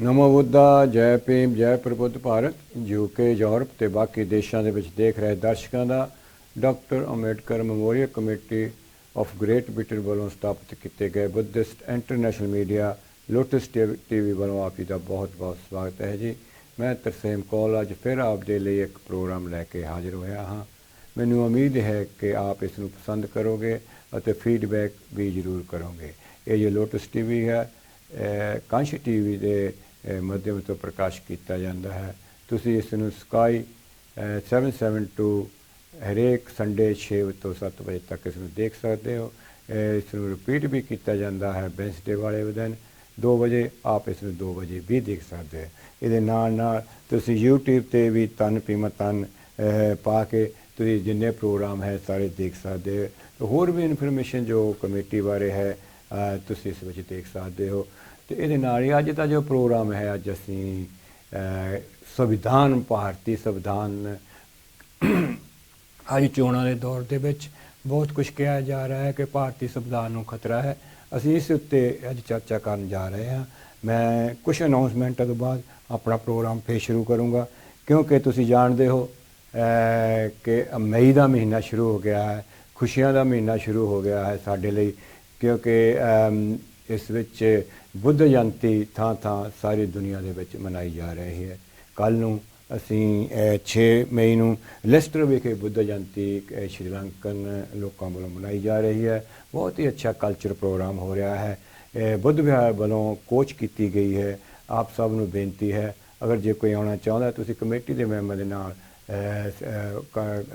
ਨਮੋ ਬੁੱਧਾ, ਜੈ ਭੀਮ, ਜੈ ਪ੍ਰਬੁੱਧ Bharat. UK, Europe ਤੇ ਬਾਕੀ ਦੇਸ਼ਾਂ ਦੇ ਵਿੱਚ ਦੇਖ ਰਹੇ ਦਰਸ਼ਕਾਂ ਦਾ doctor Ambedkar memorial committee of Great Britain ਵੱਲੋਂ ਸਥਾਪਿਤ ਕੀਤੇ ਗਏ Buddhist international media Lotus TV ਵੱਲੋਂ ਆਪ ਜੀ ਦਾ ਬਹੁਤ ਬਹੁਤ ਸਵਾਗਤ ਹੈ ਜੀ। ਮੈਂ ਤਰਸੇਮ ਕੌਲ ਅੱਜ ਫਿਰ ਆਪ ਦੇ ਲਈ ਇੱਕ ਪ੍ਰੋਗਰਾਮ ਲੈ ਕੇ ਹਾਜ਼ਰ ਹੋਇਆ ਹਾਂ। ਮੈਨੂੰ ਉਮੀਦ ਹੈ ਕਿ ਆਪ ਇਸ ਨੂੰ ਪਸੰਦ ਕਰੋਗੇ ਅਤੇ ਫੀਡਬੈਕ ਵੀ ਜ਼ਰੂਰ ਕਰੋਗੇ। ਇਹ ਜੋ ਲੋਟਸ ਟੀਵੀ ਹੈ ਕੰਸ਼ ਟੀਵੀ ਦੇ ਮਾਧਿਅਮ ਤੋਂ ਪ੍ਰਕਾਸ਼ ਕੀਤਾ ਜਾਂਦਾ ਹੈ। ਤੁਸੀਂ ਇਸ ਨੂੰ ਸਕਾਈ 772 ਹਰੇਕ ਸੰਡੇ 6 ਤੋਂ 7 ਵਜੇ ਤੱਕ ਇਸ ਨੂੰ ਦੇਖ ਸਕਦੇ ਹੋ। ਇਸ ਨੂੰ ਰਿਪੀਟ ਵੀ ਕੀਤਾ ਜਾਂਦਾ ਹੈ ਵੈਂਸਡੇ ਵਾਲੇ ਦਿਨ 2 ਵਜੇ। ਆਪ ਇਸ ਨੂੰ 2 ਵਜੇ ਵੀ ਦੇਖ ਸਕਦੇ ਹੋ। ਇਹਦੇ ਨਾਲ ਨਾਲ ਤੁਸੀਂ YouTube 'ਤੇ ਵੀ ਤਨ ਪੀਮਾ ਤਨ ਪਾ ਕੇ ਤੁਸੀਂ ਜਿੰਨੇ ਪ੍ਰੋਗਰਾਮ ਹੈ ਸਾਰੇ ਦੇਖ ਸਕਦੇ ਹੋ। ਅਤੇ ਹੋਰ ਵੀ ਇਨਫੋਰਮੇਸ਼ਨ ਜੋ ਕਮੇਟੀ ਬਾਰੇ ਹੈ ਤੁਸੀਂ ਇਸ ਵਿੱਚ ਦੇਖ ਸਕਦੇ ਹੋ। ਅਤੇ ਇਹਦੇ ਨਾਲ ਹੀ ਅੱਜ ਦਾ ਜੋ ਪ੍ਰੋਗਰਾਮ ਹੈ, ਅੱਜ ਅਸੀਂ ਸੰਵਿਧਾਨ, ਭਾਰਤੀ ਸੰਵਿਧਾਨ ਅੱਜ ਚੋਣਾਂ ਦੇ ਦੌਰ ਦੇ ਵਿੱਚ ਬਹੁਤ ਕੁਝ ਕਿਹਾ ਜਾ ਰਿਹਾ ਹੈ ਕਿ ਭਾਰਤੀ ਸੰਵਿਧਾਨ ਨੂੰ ਖਤਰਾ ਹੈ। ਅਸੀਂ ਇਸ ਉੱਤੇ ਅੱਜ ਚਰਚਾ ਕਰਨ ਜਾ ਰਹੇ ਹਾਂ। ਮੈਂ ਕੁਝ ਅਨਾਊਂਸਮੈਂਟਾਂ ਤੋਂ ਬਾਅਦ ਆਪਣਾ ਪ੍ਰੋਗਰਾਮ ਫੇਰ ਸ਼ੁਰੂ ਕਰੂੰਗਾ, ਕਿਉਂਕਿ ਤੁਸੀਂ ਜਾਣਦੇ ਹੋ ਕਿ ਮਈ ਦਾ ਮਹੀਨਾ ਸ਼ੁਰੂ ਹੋ ਗਿਆ ਹੈ, ਖੁਸ਼ੀਆਂ ਦਾ ਮਹੀਨਾ ਸ਼ੁਰੂ ਹੋ ਗਿਆ ਹੈ ਸਾਡੇ ਲਈ, ਕਿਉਂਕਿ ਇਸ ਵਿੱਚ ਬੁੱਧ ਜਯੰਤੀ ਥਾਂ ਥਾਂ ਸਾਰੀ ਦੁਨੀਆ ਦੇ ਵਿੱਚ ਮਨਾਈ ਜਾ ਰਹੀ ਹੈ। ਕੱਲ੍ਹ ਨੂੰ ਅਸੀਂ 6 ਮਈ ਨੂੰ ਲੈਸਟਰ ਵਿਖੇ ਬੁੱਧ ਜਯੰਤੀ ਸ਼੍ਰੀਲੰਕਨ ਲੋਕਾਂ ਵੱਲੋਂ ਮਨਾਈ ਜਾ ਰਹੀ ਹੈ। ਬਹੁਤ ਹੀ ਅੱਛਾ ਕਲਚਰ ਪ੍ਰੋਗਰਾਮ ਹੋ ਰਿਹਾ ਹੈ। ਬੁੱਧ ਵਿਹਾਰ ਵੱਲੋਂ ਕੋਚ ਕੀਤੀ ਗਈ ਹੈ। ਆਪ ਸਭ ਨੂੰ ਬੇਨਤੀ ਹੈ, ਅਗਰ ਜੇ ਕੋਈ ਆਉਣਾ ਚਾਹੁੰਦਾ ਤੁਸੀਂ ਕਮੇਟੀ ਦੇ ਮੈਂਬਰ ਦੇ ਨਾਲ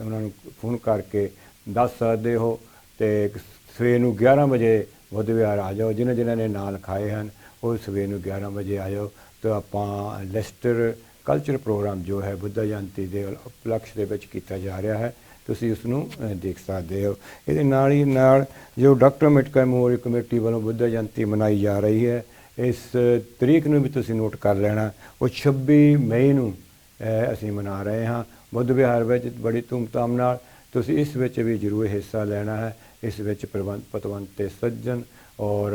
ਉਹਨਾਂ ਨੂੰ ਫੋਨ ਕਰਕੇ ਦੱਸ ਸਕਦੇ ਹੋ। ਅਤੇ ਸਵੇਰ ਨੂੰ 11 ਵਜੇ ਬੁੱਧ ਵਿਹਾਰ ਆ ਜਾਓ। ਜਿਨ੍ਹਾਂ ਨੇ ਨਾਂ ਲਿਖਾਏ ਹਨ ਉਹ ਸਵੇਰ ਨੂੰ 11 ਵਜੇ ਆ ਜਾਓ। ਅਤੇ ਆਪਾਂ ਲੈਸਟਰ ਕਲਚਰ ਪ੍ਰੋਗਰਾਮ ਜੋ ਹੈ ਬੁੱਧ ਜਯੰਤੀ ਦੇ ਉਪਲਕਸ਼ ਦੇ ਵਿੱਚ ਕੀਤਾ ਜਾ ਰਿਹਾ ਹੈ, ਤੁਸੀਂ ਉਸ ਨੂੰ ਦੇਖ ਸਕਦੇ ਹੋ। ਇਹਦੇ ਨਾਲ ਹੀ ਨਾਲ ਜੋ ਡਾਕਟਰ ਅੰਬੇਡਕਰ ਮੈਮੋਰੀਅਲ ਕਮੇਟੀ ਵੱਲੋਂ ਬੁੱਧ ਜਯੰਤੀ ਮਨਾਈ ਜਾ ਰਹੀ ਹੈ, ਇਸ ਤਰੀਕ ਨੂੰ ਵੀ ਤੁਸੀਂ ਨੋਟ ਕਰ ਲੈਣਾ। ਉਹ 26 ਮਈ ਨੂੰ ਅਸੀਂ ਮਨਾ ਰਹੇ ਹਾਂ ਬੁੱਧ ਵਿਹਾਰ ਵਿੱਚ ਬੜੀ ਧੂਮਧਾਮ ਨਾਲ। ਤੁਸੀਂ ਇਸ ਵਿੱਚ ਵੀ ਜ਼ਰੂਰ ਹਿੱਸਾ ਲੈਣਾ ਹੈ। ਇਸ ਵਿੱਚ ਪਤਵੰਤੇ ਸੱਜਣ ਔਰ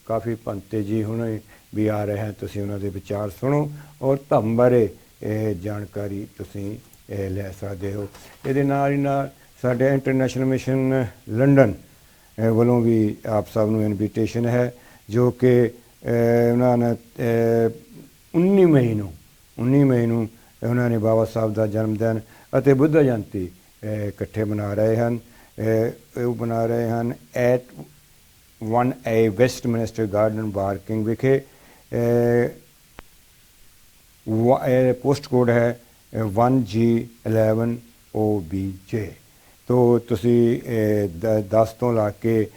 ਕਾਫੀ ਪੰਤੇ ਜੀ ਹੁਣ ਵੀ ਆ ਰਹੇ ਹਨ। ਤੁਸੀਂ ਉਹਨਾਂ ਦੇ ਵਿਚਾਰ ਸੁਣੋ ਔਰ ਧੰਮ ਬਾਰੇ ਜਾਣਕਾਰੀ ਤੁਸੀਂ ਲੈ ਸਕਦੇ ਹੋ। ਇਹਦੇ ਨਾਲ ਹੀ ਨਾਲ ਸਾਡੇ ਇੰਟਰਨੈਸ਼ਨਲ ਮਿਸ਼ਨ ਲੰਡਨ ਵੱਲੋਂ ਵੀ ਆਪ ਸਭ ਨੂੰ ਇਨਵੀਟੇਸ਼ਨ ਹੈ, ਜੋ ਕਿ ਉਹਨਾਂ ਨੇ 19 ਮਈ ਨੂੰ ਉਹਨਾਂ ਨੇ ਬਾਬਾ ਸਾਹਿਬ ਦਾ ਜਨਮ ਦਿਨ ਅਤੇ ਬੁੱਧ ਜਯੰਤੀ ਇਕੱਠੇ ਮਨਾ ਰਹੇ ਹਨ। ਉਹ ਬਣਾ ਰਹੇ ਹਨ ਐਟ 1A ਵੈਸਟਮਿਨਸਟਰ ਗਾਰਡਨ ਬਾਰਕਿੰਗ ਵਿਖੇ। ਪੋਸਟ ਕੋਡ ਹੈ 1G11OBJ। ਤੋਂ ਤੁਸੀਂ 10 ਤੋਂ ਲਾ ਕੇ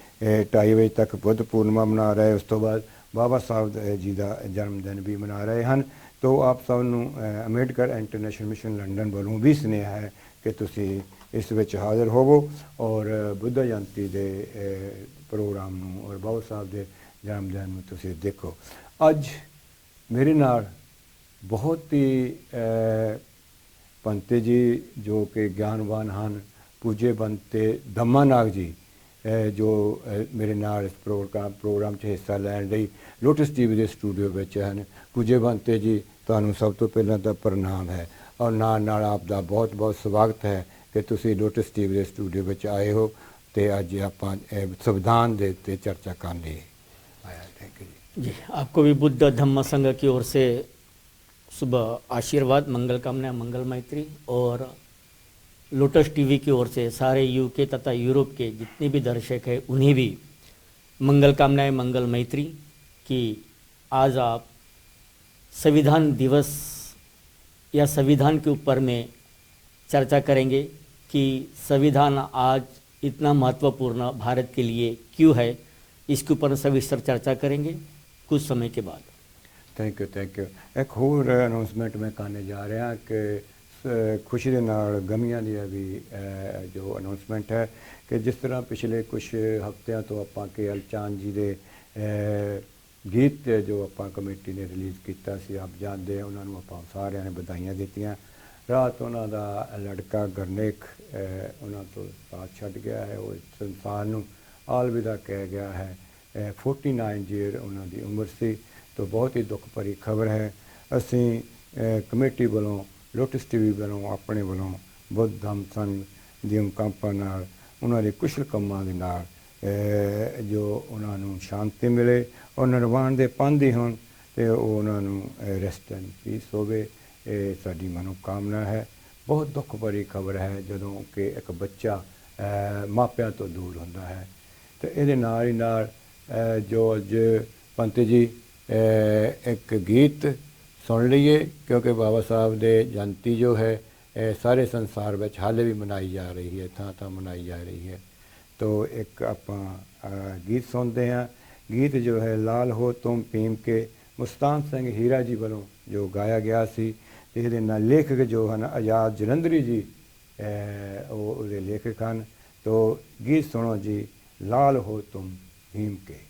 2:30 ਵਜੇ ਤੱਕ ਬੁੱਧ ਪੂਰਨਿਮਾ ਮਨਾ ਰਹੇ। ਉਸ ਤੋਂ ਬਾਅਦ ਬਾਬਾ ਸਾਹਿਬ ਜੀ ਦਾ ਜਨਮ ਦਿਨ ਵੀ ਮਨਾ ਰਹੇ ਹਨ। ਤੋ ਆਪ ਸਭ ਨੂੰ ਅੰਬੇਡਕਰ ਇੰਟਰਨੈਸ਼ਨਲ ਮਿਸ਼ਨ ਲੰਡਨ ਵੱਲੋਂ ਵੀ ਸੁਨੇਹਾ ਹੈ ਕਿ ਤੁਸੀਂ ਇਸ ਵਿੱਚ ਹਾਜ਼ਰ ਹੋਵੋ ਔਰ ਬੁੱਧ ਜਯੰਤੀ ਦੇ ਪ੍ਰੋਗਰਾਮ ਨੂੰ ਔਰ ਬਾਬਾ ਸਾਹਿਬ ਦੇ ਜਨਮ ਦਿਨ ਨੂੰ ਤੁਸੀਂ ਦੇਖੋ। ਅੱਜ ਮੇਰੇ ਨਾਲ ਬਹੁਤ ਹੀ ਪੰਤੇ ਜੀ ਜੋ ਕਿ ਗਿਆਨਵਾਨ ਹਨ, ਪੂਜੇ ਬੰਤੇ ਧੰਮਾ ਨਾਗ ਜੀ, ਜੋ ਮੇਰੇ ਨਾਲ ਇਸ ਪ੍ਰੋਗਰਾਮ 'ਚ ਹਿੱਸਾ ਲੈਣ ਲਈ ਲੋਟਸ ਟੀਵੀ ਦੇ ਸਟੂਡੀਓ ਵਿੱਚ ਹਨ। ਪੂਜੇ ਬੰਤੇ ਜੀ, ਤੁਹਾਨੂੰ ਸਭ ਤੋਂ ਪਹਿਲਾਂ ਤਾਂ ਪ੍ਰਣਾਮ ਹੈ ਔਰ ਨਾਲ ਆਪ ਦਾ ਬਹੁਤ ਬਹੁਤ ਸਵਾਗਤ ਹੈ ਕਿ ਤੁਸੀਂ ਲੋਟਸ ਟੀਵੀ ਦੇ ਸਟੂਡੀਓ ਵਿੱਚ ਆਏ ਹੋ ਅਤੇ ਅੱਜ ਆਪਾਂ संविधान ਦੇ ਉੱਤੇ चर्चा ਕਰਨ ਲਈ आया। थैंक यू जी। आपको भी बुद्ध धम्म संघ की ओर से सुबह आशीर्वाद, मंगल कामना, मंगल मैत्री, और लोटस टीवी की ओर से सारे यूके तथा यूरोप के जितने भी दर्शक हैं उन्हें भी मंगल कामनाएं, मंगल मैत्री कि आज आप संविधान दिवस या संविधान के ऊपर में चर्चा करेंगे कि संविधान आज इतना महत्वपूर्ण भारत के लिए क्यों है। इसके ऊपर सविस्तर चर्चा करेंगे कुछ समय के बाद। Thank you. एक होर अनाउंसमेंट मैं करने जा रहा कि खुशी के नाल गमियां दी भी जो अनाउंसमेंट है कि जिस तरह पिछले कुछ हफ्तियां तो आपां KL चांद जी के गीत जो आपां कमेटी ने रिलीज़ किया सी, आप जानते हैं उन्होंने आपां सारिਆਂ ने बधाइयां दित्तियां। रात उन्हों का लड़का गरनेक उन्होंने तो साथ छड़ गया है, वो संसार नूं अलविदा कह गया है। 49 ईयर उन्हों की उम्र सी तो बहुत ही दुख भरी खबर है। ਅਸੀਂ ਕਮੇਟੀ ਵੱਲੋਂ ਲੋਟਸ ਟੀਵੀ ਵੱਲੋਂ ਆਪਣੇ ਵੱਲੋਂ ਬੁੱਧ ਧੰਮ ਸੰਘ ਦੀਆਂ ਕੰਪਾਂ ਨਾਲ ਉਹਨਾਂ ਦੇ ਕੁਸ਼ਲ ਕੰਮਾਂ ਦੇ ਨਾਲ ਜੋ ਉਹਨਾਂ ਨੂੰ ਸ਼ਾਂਤੀ ਮਿਲੇ ਔਰ ਨਿਰਵਾਣ ਦੇ ਪਾਂਦੀ ਹੋਣ ਤੇ ਉਹਨਾਂ ਨੂੰ ਰੈਸਟ ਐਂਡ ਪੀਸ ਹੋਵੇ, ਇਹ ਸਾਡੀ ਮਨੋਕਾਮਨਾ ਹੈ। ਬਹੁਤ ਦੁੱਖ ਭਰੀ ਖਬਰ ਹੈ ਜਦੋਂ ਕਿ ਇੱਕ ਬੱਚਾ ਮਾਪਿਆਂ ਤੋਂ ਦੂਰ ਹੁੰਦਾ ਹੈ। ਤੇ ਇਹਦੇ ਨਾਲ ਹੀ ਨਾਲ ਜੋ ਅੱਜ ਪੰਤ ਜੀ ਇੱਕ ਗੀਤ सुन लीए, क्योंकि बाबा साहब दे जयंती जो है सारे संसार में हाले भी मनाई जा रही है, थां थां मनाई जा रही है। तो एक आप गीत सुनते हैं। गीत जो है लाल हो तुम भीम के मुस्तान सिंह हीरा जी वालों जो गाया गया सी, ये लेखक जो है ना आज़ाद जलंधरी जी वो लेखक हैं। तो गीत सुनो जी, लाल हो तुम भीम के।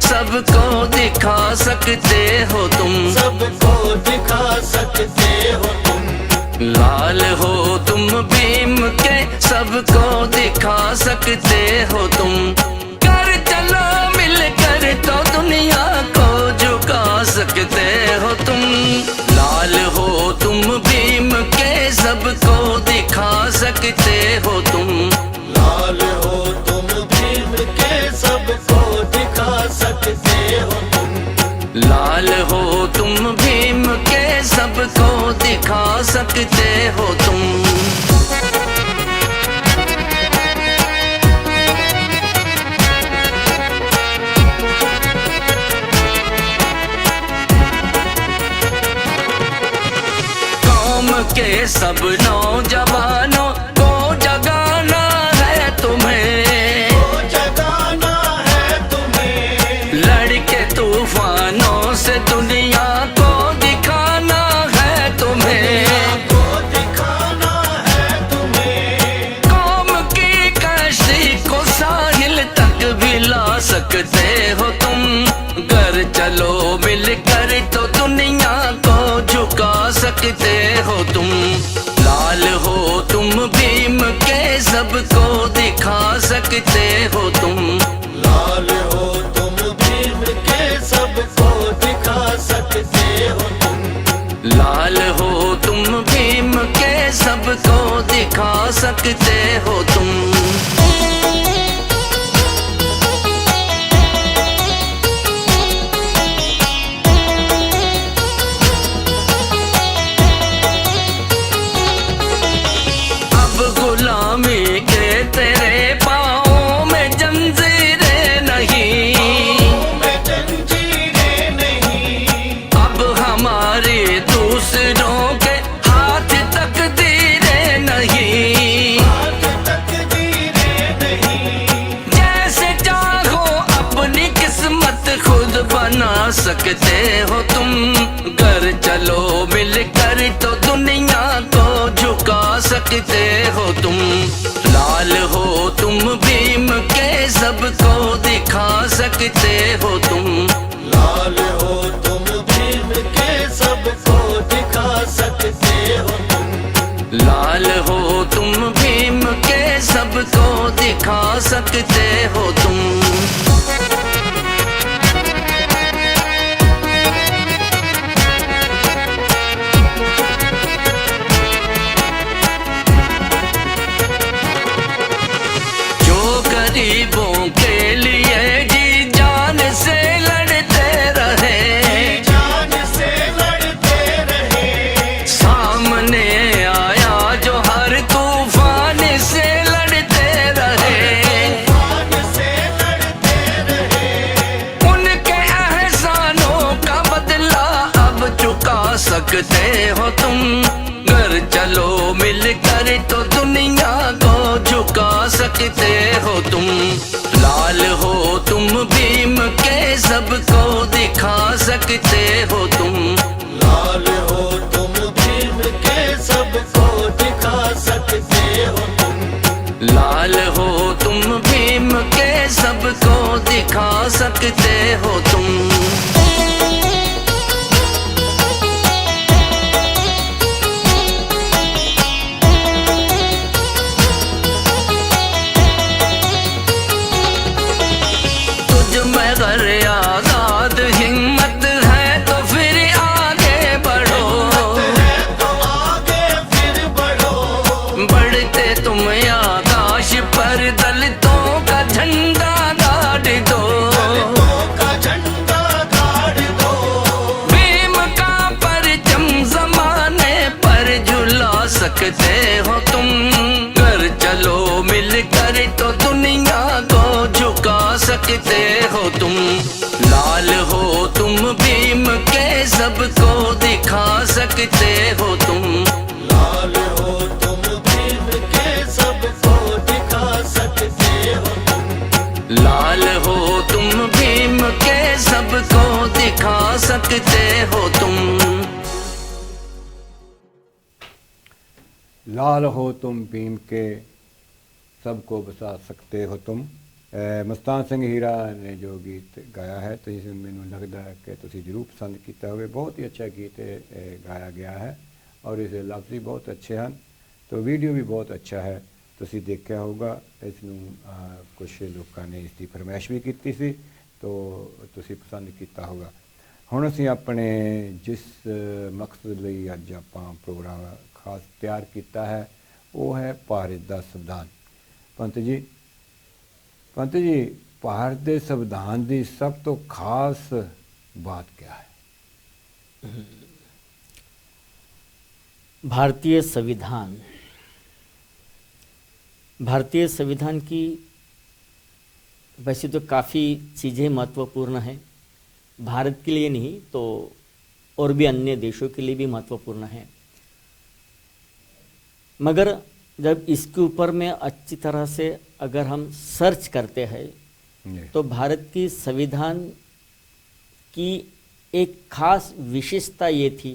सबको दिखा सकते हो तुम, सबको दिखा सकते हो तुम। लाल हो तुम भीम के, सबको दिखा सकते हो तुम। कर चलो मिलकर तो दुनिया को झुका सकते हो तुम। लाल हो तुम भीम के, सबको दिखा सकते हो तुम। लाल हो तुम भीम के, सबको दिखा सकते हो तुम। लाल हो तुम भीम के, सबको दिखा सकते हो तुम। कौम के सब नौजवानों को जगाना है तुम्हें, तूफानों से दुनिया को दिखाना है तुम्हें, दिखाना है तुम्हें। कौम की कश्ती को साहिल तक भी ला सकते हो तुम। घर चलो मिलकर तो दुनिया को झुका सकते हो तुम। लाल हो तुम भीम के, सबको दिखा सकते हो तुम। लाल हो तुम भीम के, सबको दिखा सकते हो तुम। लाल हो तुम भीम के, सबको दिखा सकते हो तुम। अब गुलामी के तेरे पाँव में जंजीरें नहीं, अब हमारे दूसरों के हाथ तकदीरें नहीं। जैसे चाहो अपनी किस्मत खुद बना सकते हो तुम। घर चलो मिलकर तो दुनिया को झुका सकते हो तुम। लाल हो तुम भीम के, सबको दिखा सकते हो तुम। लाल हो तुम भीम के, सबको दिखा सकते हो तुम। लाल हो तुम भीम के, सबको दिखा सकते हो तुम। गरीबों के लिए जी जान से लड़ते रहे, जान से लड़ते रहे। सामने आया जो हर तूफान से लड़ते रहे, तूफान से लड़ते रहे। उनके एहसानों का बदला अब चुका सकते हो तुम। घर चलो मिलकर तो दुनिया को झुका सकते हो तुम। लाल हो तुम भीम के, सबको दिखा सकते हो तुम। लाल हो तुम भीम के, सबको दिखा सकते हो तुम। लाल हो तुम भी दिखा सकते हो तुम। तुझ में गर आजाद हिम्मत है तो फिर आगे बढ़ो, बढ़ते तुम आकाश पर दलितों का झंडा गाड़ दो। भीम का परचम जमाने पर झुला सकते हो तुम। कर चलो मिलकर तो दुनिया को झुका सकते हो तुम। लाल हो तुम भीम के सबको दिखा सकते हो तुम। लाल हो तुम भीम के सबको दिखा सकते हो तुम। लाल हो तुम भीम के सबको दिखा सकते हो तुम। लाल हो तुम भीम के सबको बसा सकते हो तुम। ਮਸਤਾਨ ਸਿੰਘ ਹੀਰਾ ਨੇ ਜੋ ਗੀਤ ਗਾਇਆ ਹੈ ਤੇ ਮੈਨੂੰ ਲੱਗਦਾ ਹੈ ਕਿ ਤੁਸੀਂ ਜ਼ਰੂਰ ਪਸੰਦ ਕੀਤਾ ਹੋਵੇ। ਬਹੁਤ ਹੀ ਅੱਛਾ ਗੀਤ ਗਾਇਆ ਗਿਆ ਹੈ ਔਰ ਇਸ ਦੇ ਲਫ਼ਜ਼ ਵੀ ਬਹੁਤ ਅੱਛੇ ਹਨ ਤੇ ਵੀਡੀਓ ਵੀ ਬਹੁਤ ਅੱਛਾ ਹੈ। ਤੁਸੀਂ ਦੇਖਿਆ ਹੋਊਗਾ ਇਸ ਨੂੰ ਕੁਝ ਲੋਕਾਂ ਨੇ ਇਸ ਦੀ ਫਰਮਾਇਸ਼ ਵੀ ਕੀਤੀ ਸੀ ਤੋ ਤੁਸੀਂ ਪਸੰਦ ਕੀਤਾ ਹੋਗਾ। ਹੁਣ ਅਸੀਂ ਆਪਣੇ ਜਿਸ ਮਕਸਦ ਲਈ ਅੱਜ ਆਪਾਂ ਪ੍ਰੋਗਰਾਮ ਖਾਸ ਤਿਆਰ ਕੀਤਾ ਹੈ ਉਹ ਹੈ ਭਾਰਤ ਦਾ ਸੰਵਿਧਾਨ। ਪੰਤ ਜੀ ਭਾਰਤ ਦੇ ਸੰਵਿਧਾਨ ਦੀ ਸਭ ਤੋਂ ਖਾਸ बात क्या है? भारतीय संविधान की वैसे तो काफ़ी चीज़ें महत्वपूर्ण हैं, भारत के लिए नहीं तो और भी अन्य देशों के लिए भी महत्वपूर्ण है। मगर जब इसके ऊपर में अच्छी तरह से अगर हम सर्च करते हैं तो भारत की संविधान की एक खास विशेषता ये थी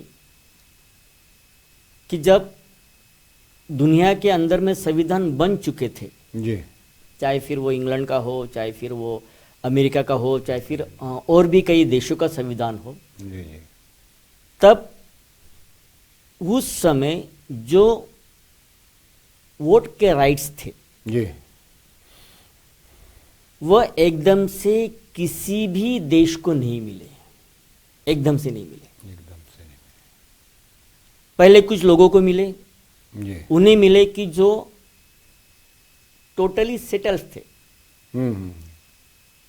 कि जब दुनिया के अंदर में संविधान बन चुके थे जी, चाहे फिर वो इंग्लैंड का हो, चाहे फिर वो अमेरिका का हो, चाहे फिर और भी कई देशों का संविधान हो, जी जी, तब उस समय जो वोट के राइट्स थे जी, वह एकदम से किसी भी देश को नहीं मिले, एकदम से नहीं मिले। एकदम से नहीं। पहले कुछ लोगों को मिले, जी, उन्हें मिले कि जो टोटली सेटल्ड थे,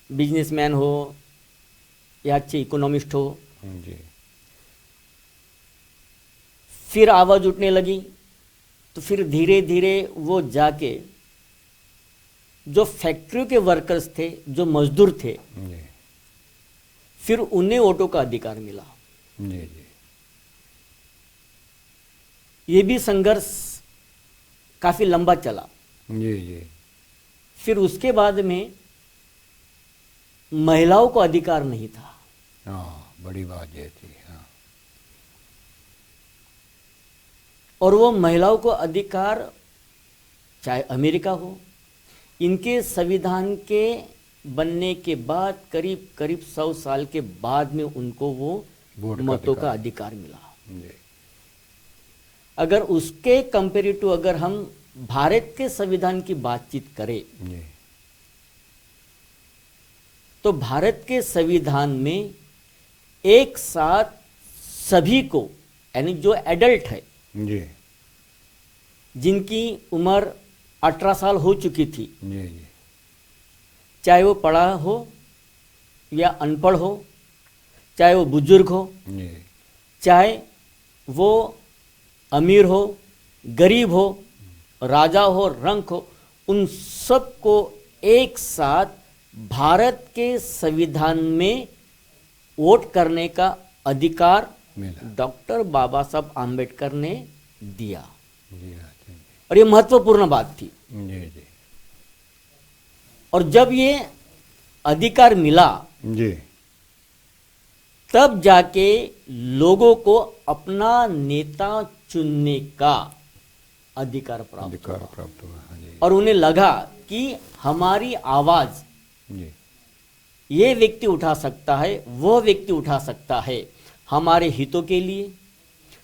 बिजनेसमैन हो या अच्छे इकोनॉमिस्ट हो। जी, फिर आवाज उठने लगी तो फिर धीरे धीरे वो जाके जो फैक्ट्रियों के वर्कर्स थे, जो मजदूर थे, जी, फिर उन्हें वोटों का अधिकार मिला। जी, जी, ये भी संघर्ष काफी लंबा चला। जी, जी, फिर उसके बाद में महिलाओं को अधिकार नहीं था। हाँ, बड़ी बात ये थी। हाँ, और वो महिलाओं को अधिकार, चाहे अमेरिका हो, इनके संविधान के बनने के बाद करीब करीब 100 साल के बाद में उनको वो वोट का मतों का अधिकार। अधिकार मिला। जी, अगर उसके कंपेरेटिव अगर हम भारत के संविधान की बातचीत करें जी, तो भारत के संविधान में एक साथ सभी को, यानी जो एडल्ट है, जी, जिनकी उम्र 18 साल हो चुकी थी, जी, जी, चाहे वो पढ़ा हो या अनपढ़ हो, चाहे वो बुजुर्ग हो, जी, चाहे वो अमीर हो, गरीब हो, राजा हो, रंक हो, उन सबको एक साथ भारत के संविधान में वोट करने का अधिकार मिला। डॉक्टर बाबा साहब आम्बेडकर ने दिया। जी, हाँ, जी, और ये महत्वपूर्ण बात थी। जी, जी, और जब ये अधिकार मिला जी, तब जाके लोगों को अपना नेता चुनने का अधिकार प्राप्त अधिकार हुआ। प्राप्त हुआ। हाँ, जी, और उन्हें लगा कि हमारी आवाज जी, ये व्यक्ति उठा सकता है, वह व्यक्ति उठा सकता है, हमारे हितों के लिए,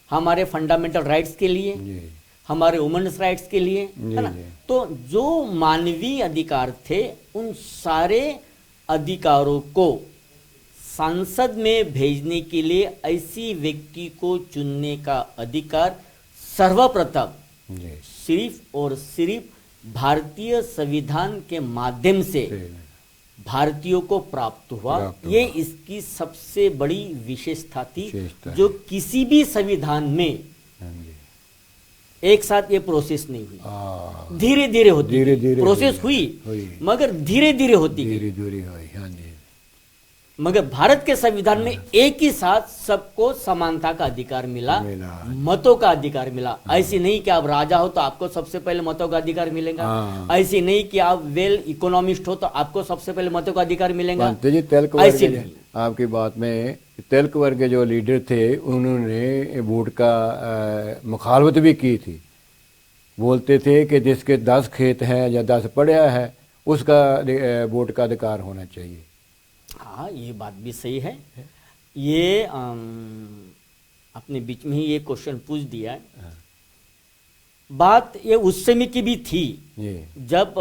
हमारे फंडामेंटल राइट्स के लिए, जी हमारे वुमेन्स राइट्स के लिए, है ना। जी। तो जो मानवीय अधिकार थे उन सारे अधिकारों को संसद में भेजने के लिए ऐसी व्यक्ति को चुनने का अधिकार सर्वप्रथम जी सिर्फ और सिर्फ भारतीय संविधान के माध्यम से भारतीयों को प्राप्त हुआ। ये इसकी सबसे बड़ी विशेषता थी, विशेषता जो किसी भी संविधान में हाँ जी। एक साथ ये प्रोसेस नहीं हुई, हाँ, धीरे धीरे होती धीरे गई। धीरे प्रोसेस हुई। हुई मगर धीरे धीरे होती गई। धीरे धीरे हुई, हाँ जी। मगर भारत के संविधान में एक ही साथ सबको समानता का अधिकार मिला, मतों का अधिकार मिला। ऐसी नहीं कि आप राजा हो तो आपको सबसे पहले मतों का अधिकार मिलेगा, हाँ। ऐसी नहीं कि आप वेल इकोनॉमिस्ट हो तो आपको सबसे पहले मतों का अधिकार मिलेगा। पंत जी, तिलक वर्ग ऐसे के- नहीं। आपकी बात में तिलक वर्ग के जो लीडर थे उन्होंने वोट का मुखालफत भी की थी। बोलते थे कि जिसके 10 खेत हैं या 10 पढ़िया है उसका वोट का अधिकार होना चाहिए। हाँ, ये बात भी सही है। ये अपने बीच में ही ये क्वेश्चन पूछ दिया है। बात ये उस समय की भी थी जी जब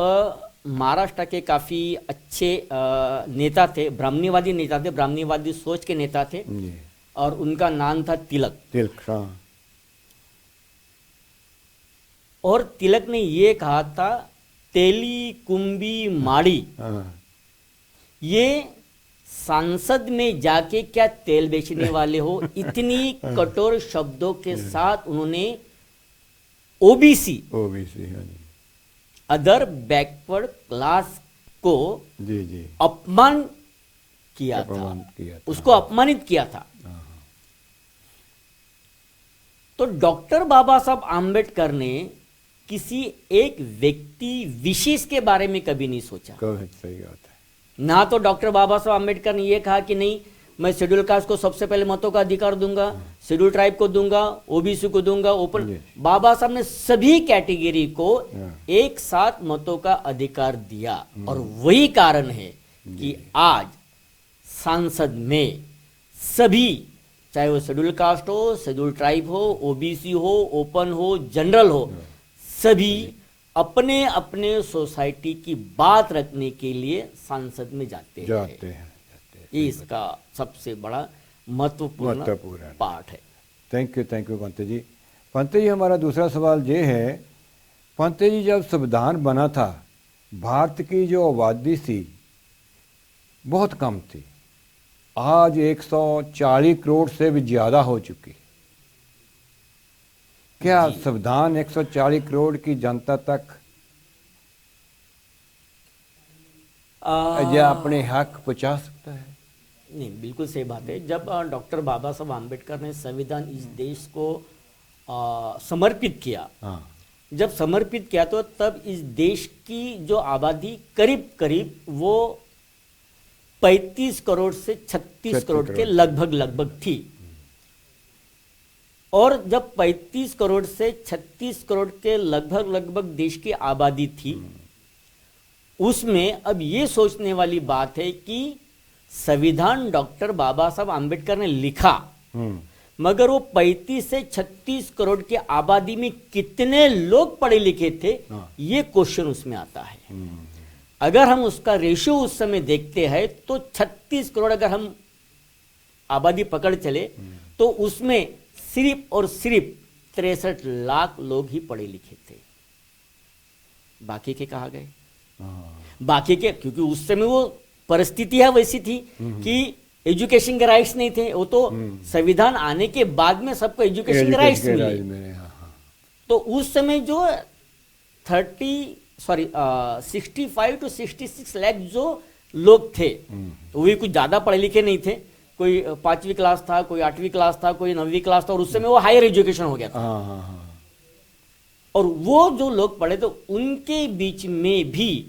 महाराष्ट्र के काफी अच्छे नेता थे, ब्राह्मणीवादी नेता थे, ब्राह्मणीवादी सोच के नेता थे, जी। और उनका नाम था तिलक। तिलक, हाँ। और तिलक ने ये कहा था, तेली कुंभी माड़ी, हाँ। ये सांसद में जाके क्या तेल बेचने वाले हो। इतनी कठोर शब्दों के साथ उन्होंने ओबीसी ओबीसी, हाँ जी। अदर बैकवर्ड क्लास को जी जी अपमान किया अपमान था, किया था। उसको अपमानित किया था। तो डॉक्टर बाबा साहब आम्बेडकर ने किसी एक व्यक्ति विशेष के बारे में कभी नहीं सोचा। सही बात है। ना तो डॉक्टर बाबा साहब आम्बेडकर ने यह कहा कि नहीं मैं शेड्यूल कास्ट को सबसे पहले मतों का अधिकार दूंगा, शेड्यूल ट्राइब को दूंगा, ओबीसी को दूंगा, ओपन। बाबा साहब ने सभी कैटेगरी को एक साथ मतों का अधिकार दिया। और वही कारण है कि आज सांसद में सभी, चाहे वो शेड्यूल कास्ट हो, शेड्यूल ट्राइब हो, ओबीसी हो, ओपन हो, जनरल हो, सभी अपने अपने सोसाइटी की बात रखने के लिए सांसद में जाते हैं। ये इसका सबसे बड़ा महत्वपूर्ण पार्ट है। Thank you Pant ji. पंत जी, हमारा दूसरा सवाल ये है, पंत जी जब संविधान बना था भारत की जो आबादी थी बहुत कम थी, आज 140 करोड़ से भी ज़्यादा हो चुकी। क्या संविधान 140 करोड़ की जनता तक या अपने हक पहुँचा सकता है? नहीं, बिल्कुल सही बात है। जब डॉक्टर बाबा साहब आम्बेडकर ने संविधान इस देश को समर्पित किया, हाँ। जब समर्पित किया तो तब इस देश की जो आबादी करीब करीब वो 35 करोड़ से 36 करोड़ के लगभग थी। और जब 35 करोड़ से 36 करोड़ के लगभग देश की आबादी थी, उसमें अब ये सोचने वाली बात है कि संविधान डॉक्टर बाबा साहब आम्बेडकर ने लिखा, मगर वो 35 से 36 करोड़ की आबादी में कितने लोग पढ़े लिखे थे, ये क्वेश्चन उसमें आता है। अगर हम उसका रेशियो उस समय देखते हैं तो 36 करोड़ अगर हम आबादी पकड़ चले तो उसमें सिर्फ और सिर्फ 63 लाख लोग ही पढ़े लिखे थे। बाकी के कहाँ गए? बाकी के, क्योंकि उस समय वो परिस्थिति है वैसी थी कि एजुकेशन के राइट्स नहीं थे। वो तो संविधान आने के बाद में सबको एजुकेशन के राइट्स मिले। तो उस समय जो 65 to 66 लाख जो लोग थे, वो भी कुछ ज्यादा पढ़े लिखे नहीं थे। कोई 5वीं क्लास था, कोई 8वीं क्लास था, कोई 9वीं क्लास था, और उस समय वो हायर एजुकेशन हो गया था। और वो जो लोग पढ़े तो उनके बीच में भी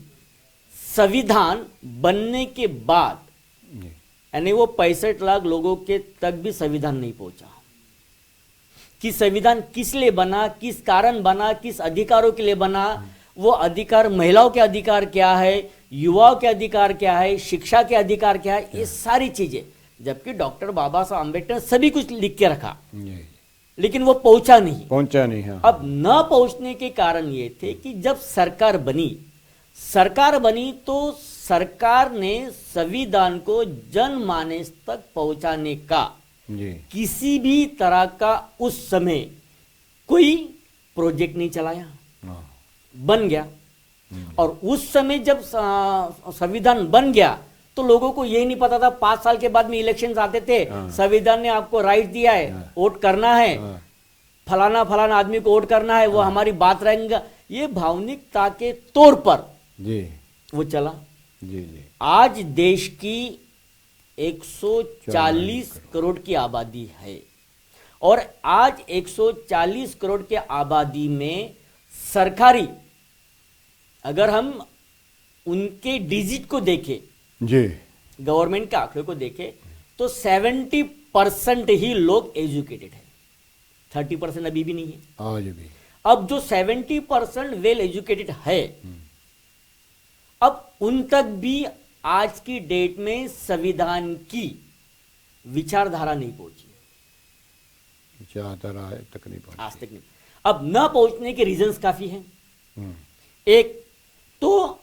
संविधान बनने के बाद, यानी वो 65 लाख लोगों के तक भी संविधान नहीं पहुंचा कि संविधान किस लिए बना, किस कारण बना, किस अधिकारों के लिए बना, वो अधिकार महिलाओं के अधिकार क्या है, युवाओं के अधिकार क्या है, शिक्षा के अधिकार क्या है, ये सारी चीजें, जबकि डॉक्टर बाबा साहब अम्बेडकर ने सभी कुछ लिख के रखा, जी लेकिन वो पहुंचा नहीं। पहुंचा नहीं। हाँ अब न पहुंचने के कारण ये थे कि जब सरकार बनी तो सरकार ने संविधान को जनमानस तक पहुंचाने का जी किसी भी तरह का उस समय कोई प्रोजेक्ट नहीं चलाया। हाँ बन गया, और उस समय जब संविधान बन गया तो लोगों को यही नहीं पता था, 5 साल के बाद में इलेक्शंस आते थे, संविधान ने आपको राइट दिया है, वोट करना है, फलाना फलाना आदमी को वोट करना है, वो हमारी बात रहेगा, ये भावनिकता के तौर पर जी वो चला। जी जी आज देश की 140 करोड़ की आबादी है, और आज 140 करोड़ के आबादी में सरकारी, अगर हम उनके डिजिट को देखें, जी गवर्नमेंट के आंकड़े को देखें, तो 70% ही लोग एजुकेटेड है, 30% अभी भी नहीं है। आज भी अब जो 70% वेल एजुकेटेड है, अब उन तक भी आज की डेट में संविधान की विचारधारा नहीं पहुंची है, चाहता है तक नहीं पहुंची। आज तक नहीं। अब न पहुंचने के रीजंस काफी हैं। हम्म, एक तो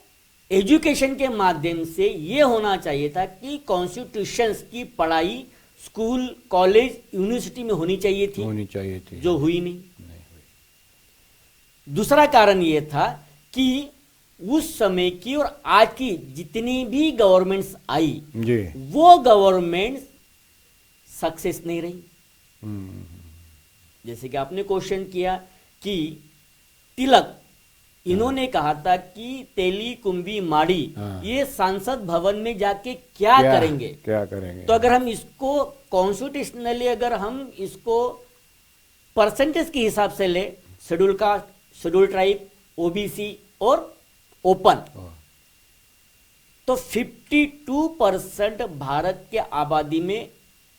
एजुकेशन के माध्यम से ये होना चाहिए था कि कॉन्स्टिट्यूशंस की पढ़ाई स्कूल, कॉलेज, यूनिवर्सिटी में होनी चाहिए थी, होनी चाहिए थी, जो हुई नहीं। नहीं हुई। दूसरा कारण ये था कि उस समय की और आज की जितनी भी गवर्नमेंट्स आई, जी वो गवर्नमेंट सक्सेस नहीं रही। हम्म, जैसे कि आपने क्वेश्चन किया कि तिलक, इन्होंने कहा था कि तेली कुंभी माड़ी, हाँ। ये सांसद भवन में जाके क्या करेंगे। क्या करेंगे। तो अगर हम इसको कॉन्स्टिट्यूशनली, अगर हम इसको परसेंटेज के हिसाब से ले, schedule caste, schedule tribe, OBC और ओपन, तो 52% भारत के आबादी में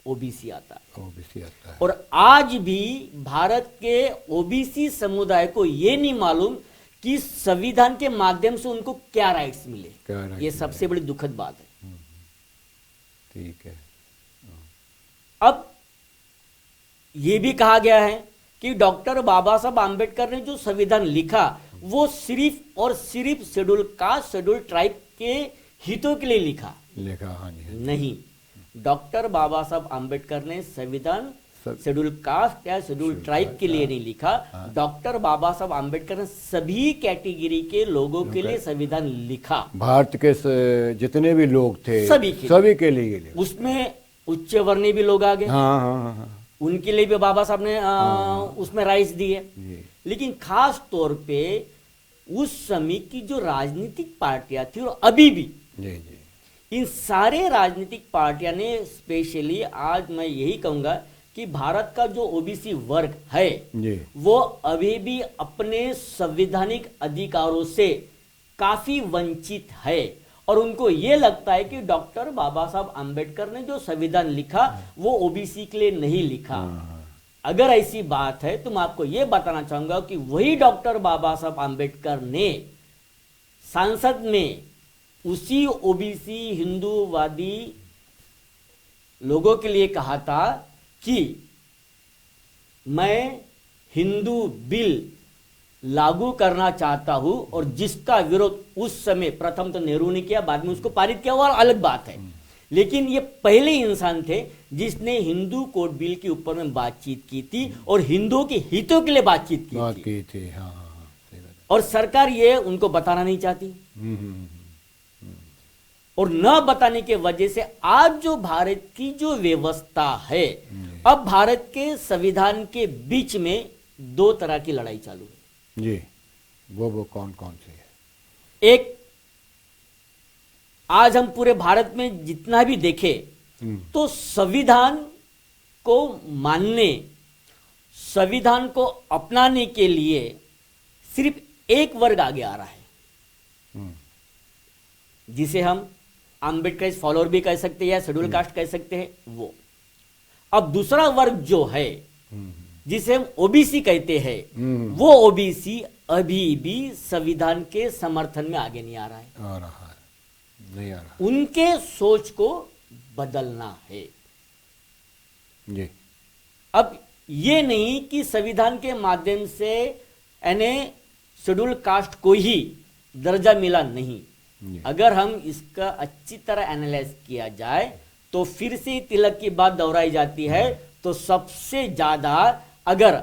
ओबीसी आता है। ओबीसी आता है। और आज भी भारत के ओबीसी समुदाय को ये नहीं मालूम कि संविधान के माध्यम से उनको क्या राइट्स मिले। क्या rights ये सबसे बड़ी दुखद बात है। ठीक है। अब ये भी कहा गया है कि डॉक्टर बाबा साहब आम्बेडकर ने जो संविधान लिखा वो सिर्फ और सिर्फ शेड्यूल कास्ट, शेड्यूल ट्राइब के हितों के लिए लिखा हाँ जी। नहीं। डॉक्टर बाबा साहब आम्बेडकर ने संविधान शेड्यूल कास्ट या शेड्यूल ट्राइब के लिए नहीं लिखा। डॉक्टर बाबा साहब आम्बेडकर ने सभी कैटेगरी के लोगों के लिए संविधान लिखा। भारत के जितने भी लोग थे सभी के लिए। उसमें उच्च वर्णीय भी लोग आ गए, हाँ हाँ हाँ, उनके लिए भी बाबा साहब ने उसमें राइट्स दिए। जी लेकिन खास तौर पे उस समय की जो राजनीतिक पार्टियां थी और अभी भी, जी जी, इन सारे राजनीतिक पार्टियां ने स्पेशली, आज मैं यही कहूंगा कि भारत का जो ओबीसी वर्ग है जी, वो अभी भी अपने संवैधानिक अधिकारों से काफी वंचित है, और उनको ये लगता है कि डॉक्टर बाबा साहब आम्बेडकर ने जो संविधान लिखा वो ओबीसी के लिए नहीं लिखा। अगर ऐसी बात है तो मैं आपको यह बताना चाहूंगा कि वही डॉक्टर बाबा साहब आम्बेडकर ने संसद में उसी ओबीसी हिंदूवादी लोगों के लिए कहा था कि मैं हिंदू बिल लागू करना चाहता हूं, और जिसका विरोध उस समय प्रथम तो नेहरू ने किया, बाद में उसको पारित किया, और अलग बात है, लेकिन ये पहले इंसान थे जिसने हिंदू कोड बिल के ऊपर में बातचीत की थी और हिंदुओं के हितों के लिए बातचीत की थी। हाँ हाँ, सही बात। और सरकार ये उनको बताना नहीं चाहती, और न बताने के वजह से आज जो भारत की जो व्यवस्था है, अब भारत के संविधान के बीच में दो तरह की लड़ाई चालू है जी। वो कौन कौन सी है? एक, आज हम पूरे भारत में जितना भी देखें तो संविधान को मानने, संविधान को अपनाने के लिए सिर्फ एक वर्ग आगे आ रहा है, जिसे हम आम्बेडकर फॉलोअर भी कह सकते हैं या शेड्यूल कास्ट कह सकते हैं वो। अब दूसरा वर्ग जो है जिसे हम ओबीसी कहते हैं, वो ओबीसी अभी भी संविधान के समर्थन में आगे नहीं आ रहा है। नहीं आ रहा उनके सोच को बदलना है। जी। अब ये नहीं कि संविधान के माध्यम से यानी शेड्यूल कास्ट को ही दर्जा मिला, नहीं। जी। अगर हम इसका अच्छी तरह एनालाइज किया जाए तो फिर से तिलक की बात दोहराई जाती है। तो सबसे ज्यादा अगर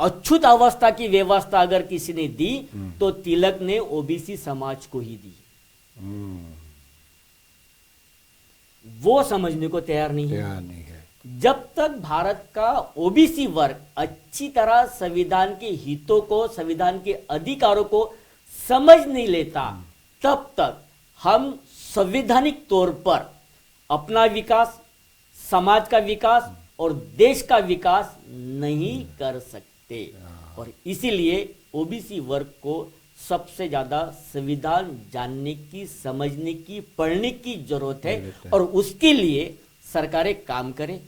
अछूत अवस्था की व्यवस्था अगर किसी ने दी तो तिलक ने ओबीसी समाज को ही दी। वो समझने को तैयार नहीं है। तैयार नहीं है। जब तक भारत का ओबीसी वर्ग अच्छी तरह संविधान के हितों को, संविधान के अधिकारों को समझ नहीं लेता, तब तक हम संवैधानिक तौर पर अपना विकास, समाज का विकास और देश का विकास नहीं कर सकते। और इसीलिए ओबीसी वर्ग को सबसे ज्यादा संविधान जानने की, समझने की, पढ़ने की जरूरत है। और उसके लिए सरकारें काम करें,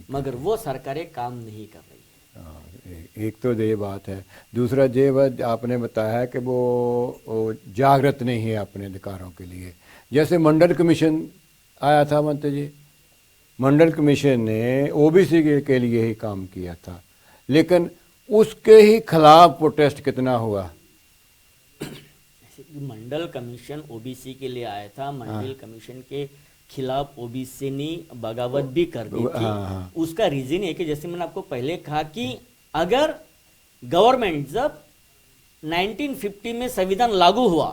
मगर वो सरकारें काम नहीं कर रही है। एक तो ये बात है। दूसरा ये बात आपने बताया कि वो जागृत नहीं है अपने अधिकारों के लिए। जैसे मंडल कमीशन आया था मंत्री जी, मंडल कमीशन ने ओबीसी के लिए ही काम किया था, लेकिन उसके ही खिलाफ प्रोटेस्ट कितना हुआ। मंडल कमीशन ओबीसी के लिए आया था, मंडल कमीशन के खिलाफ ओबीसी ने बगावत भी कर दी थी। उसका रीजन है कि जैसे मैंने आपको पहले कहा कि अगर गवर्नमेंट जब 1950 में संविधान लागू हुआ,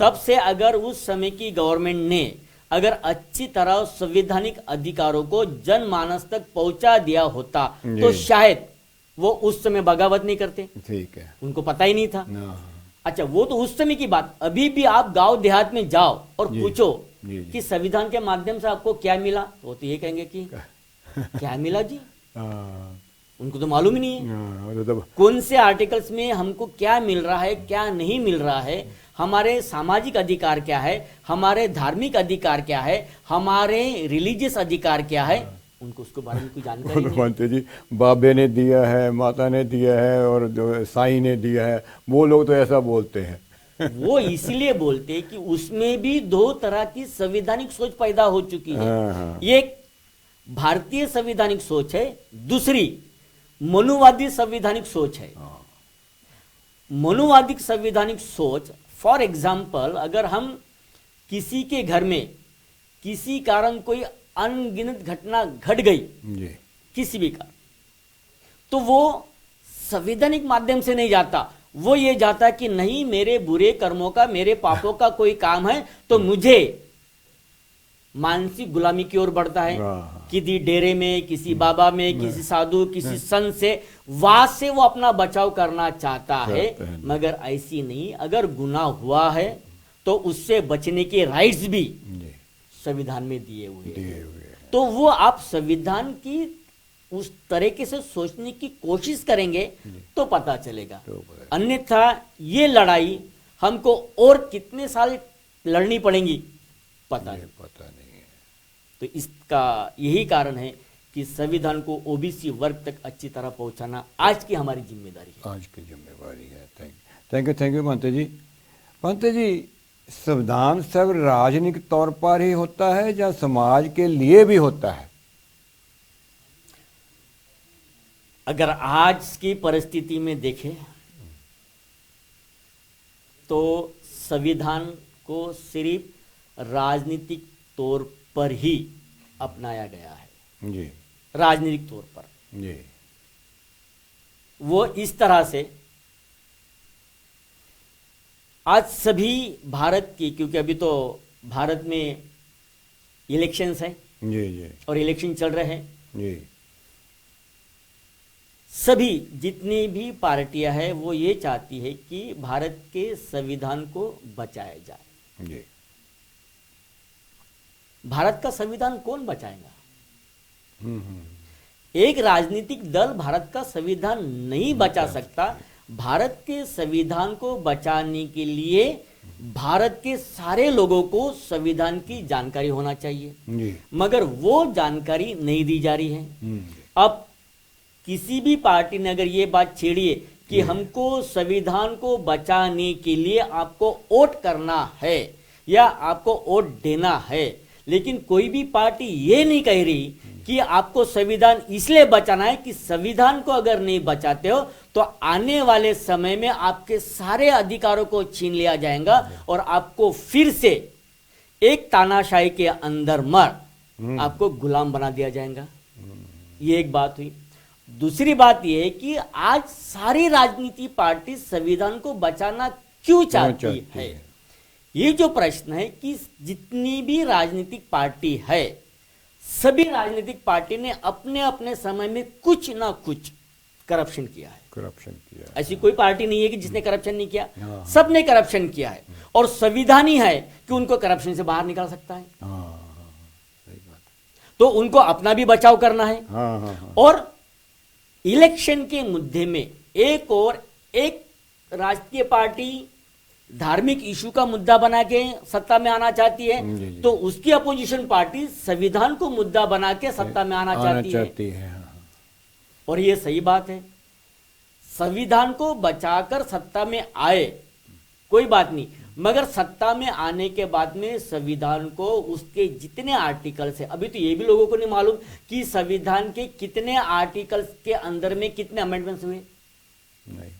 तब से अगर उस समय की गवर्नमेंट ने अगर अच्छी तरह संवैधानिक अधिकारों को जनमानस तक पहुंचा दिया होता तो शायद वो उस समय बगावत नहीं करते। ठीक है, उनको पता ही नहीं था। अच्छा, वो तो उस समय की बात। अभी भी आप गांव देहात में जाओ और पूछो कि संविधान के माध्यम से आपको क्या मिला, तो वो तो ये कहेंगे कि क्या मिला जी। उनको तो मालूम ही नहीं है कौन से आर्टिकल्स में हमको क्या मिल रहा है, क्या नहीं मिल रहा है, हमारे सामाजिक अधिकार क्या है, हमारे धार्मिक अधिकार क्या है, हमारे रिलीजियस अधिकार क्या है, उनको उसके बारे में कोई जानकारी नहीं। मंत्री जी, बाबे ने दिया है, माता ने दिया है और जो साईं ने दिया है, वो लोग तो ऐसा बोलते हैं। वो इसीलिए बोलते हैं कि उसमें भी दो तरह की संवैधानिक सोच पैदा हो चुकी है। एक भारतीय संवैधानिक सोच है, दूसरी मनुवादी संवैधानिक सोच है। मनुवादी संवैधानिक सोच, फॉर एग्जाम्पल, अगर हम किसी के घर में किसी कारण कोई अनगिनत घटना घट गई किसी भी कारण, तो वो संवैधानिक माध्यम से नहीं जाता, वो ये जाता कि नहीं, मेरे बुरे कर्मों का, मेरे पापों का कोई काम है तो मुझे मानसिक गुलामी की ओर बढ़ता है। किसी डेरे में, किसी बाबा में, किसी साधु, किसी संत से, वहां से वो अपना बचाव करना चाहता है। मगर ऐसी नहीं, अगर गुनाह हुआ है तो उससे बचने के राइट्स भी संविधान में दिए हुए हैं। तो वो आप संविधान की उस तरीके से सोचने की कोशिश करेंगे तो पता चलेगा। अन्यथा ये लड़ाई हमको और कितने साल लड़नी पड़ेगी पता नहीं है। तो इसका यही कारण है कि संविधान को ओबीसी वर्ग तक अच्छी तरह पहुंचाना आज की हमारी जिम्मेदारी है। आज की जिम्मेदारी है। थैंक यू मंत्री जी। मंत्री जी, संविधान सब राजनीतिक तौर पर ही होता है या समाज के लिए भी होता है? अगर आज की परिस्थिति में देखें तो संविधान को सिर्फ राजनीतिक तौर पर ही अपनाया गया है जी। राजनीतिक तौर पर जी। वो इस तरह से आज सभी भारत की, क्योंकि अभी तो भारत में इलेक्शंस हैं जी और इलेक्शन चल रहे हैं जी, सभी जितनी भी पार्टियां हैं वो ये चाहती है कि भारत के संविधान को बचाया जाए। जी। भारत का संविधान कौन बचाएगा? एक राजनीतिक दल भारत का संविधान नहीं बचा सकता। भारत के संविधान को बचाने के लिए भारत के सारे लोगों को संविधान की जानकारी होना चाहिए जी। मगर वो जानकारी नहीं दी जा रही है। अब किसी भी पार्टी ने अगर ये बात छेड़ी है कि हमको संविधान को बचाने के लिए आपको वोट करना है या आपको वोट देना है, लेकिन कोई भी पार्टी ये नहीं कह रही कि आपको संविधान इसलिए बचाना है कि संविधान को अगर नहीं बचाते हो तो आने वाले समय में आपके सारे अधिकारों को छीन लिया जाएगा और आपको फिर से एक तानाशाही के अंदर आपको गुलाम बना दिया जाएगा। ये एक बात हुई। दूसरी बात यह है कि आज सारी राजनीति पार्टी संविधान को बचाना क्यों चाहती है। ये जो प्रश्न है कि जितनी भी राजनीतिक पार्टी है, सभी राजनीतिक पार्टी ने अपने अपने समय में कुछ ना कुछ करप्शन किया है। ऐसी कोई पार्टी नहीं है कि जिसने करप्शन नहीं किया, सबने करप्शन किया है और संविधान ही है कि उनको करप्शन से बाहर निकाल सकता है। तो उनको अपना भी बचाव करना है। और इलेक्शन के मुद्दे में एक राजकीय पार्टी धार्मिक इशू का मुद्दा बना के सत्ता में आना चाहती है, तो उसकी अपोजिशन पार्टी संविधान को मुद्दा बना के सत्ता में आना चाहती है। और ये सही बात है, संविधान को बचाकर सत्ता में आए कोई बात नहीं, मगर सत्ता में आने के बाद में संविधान को उसके जितने आर्टिकल्स है, अभी तो ये भी लोगों को नहीं मालूम कि संविधान के कितने आर्टिकल्स के अंदर में कितने अमेंडमेंट्स हुए। नहीं।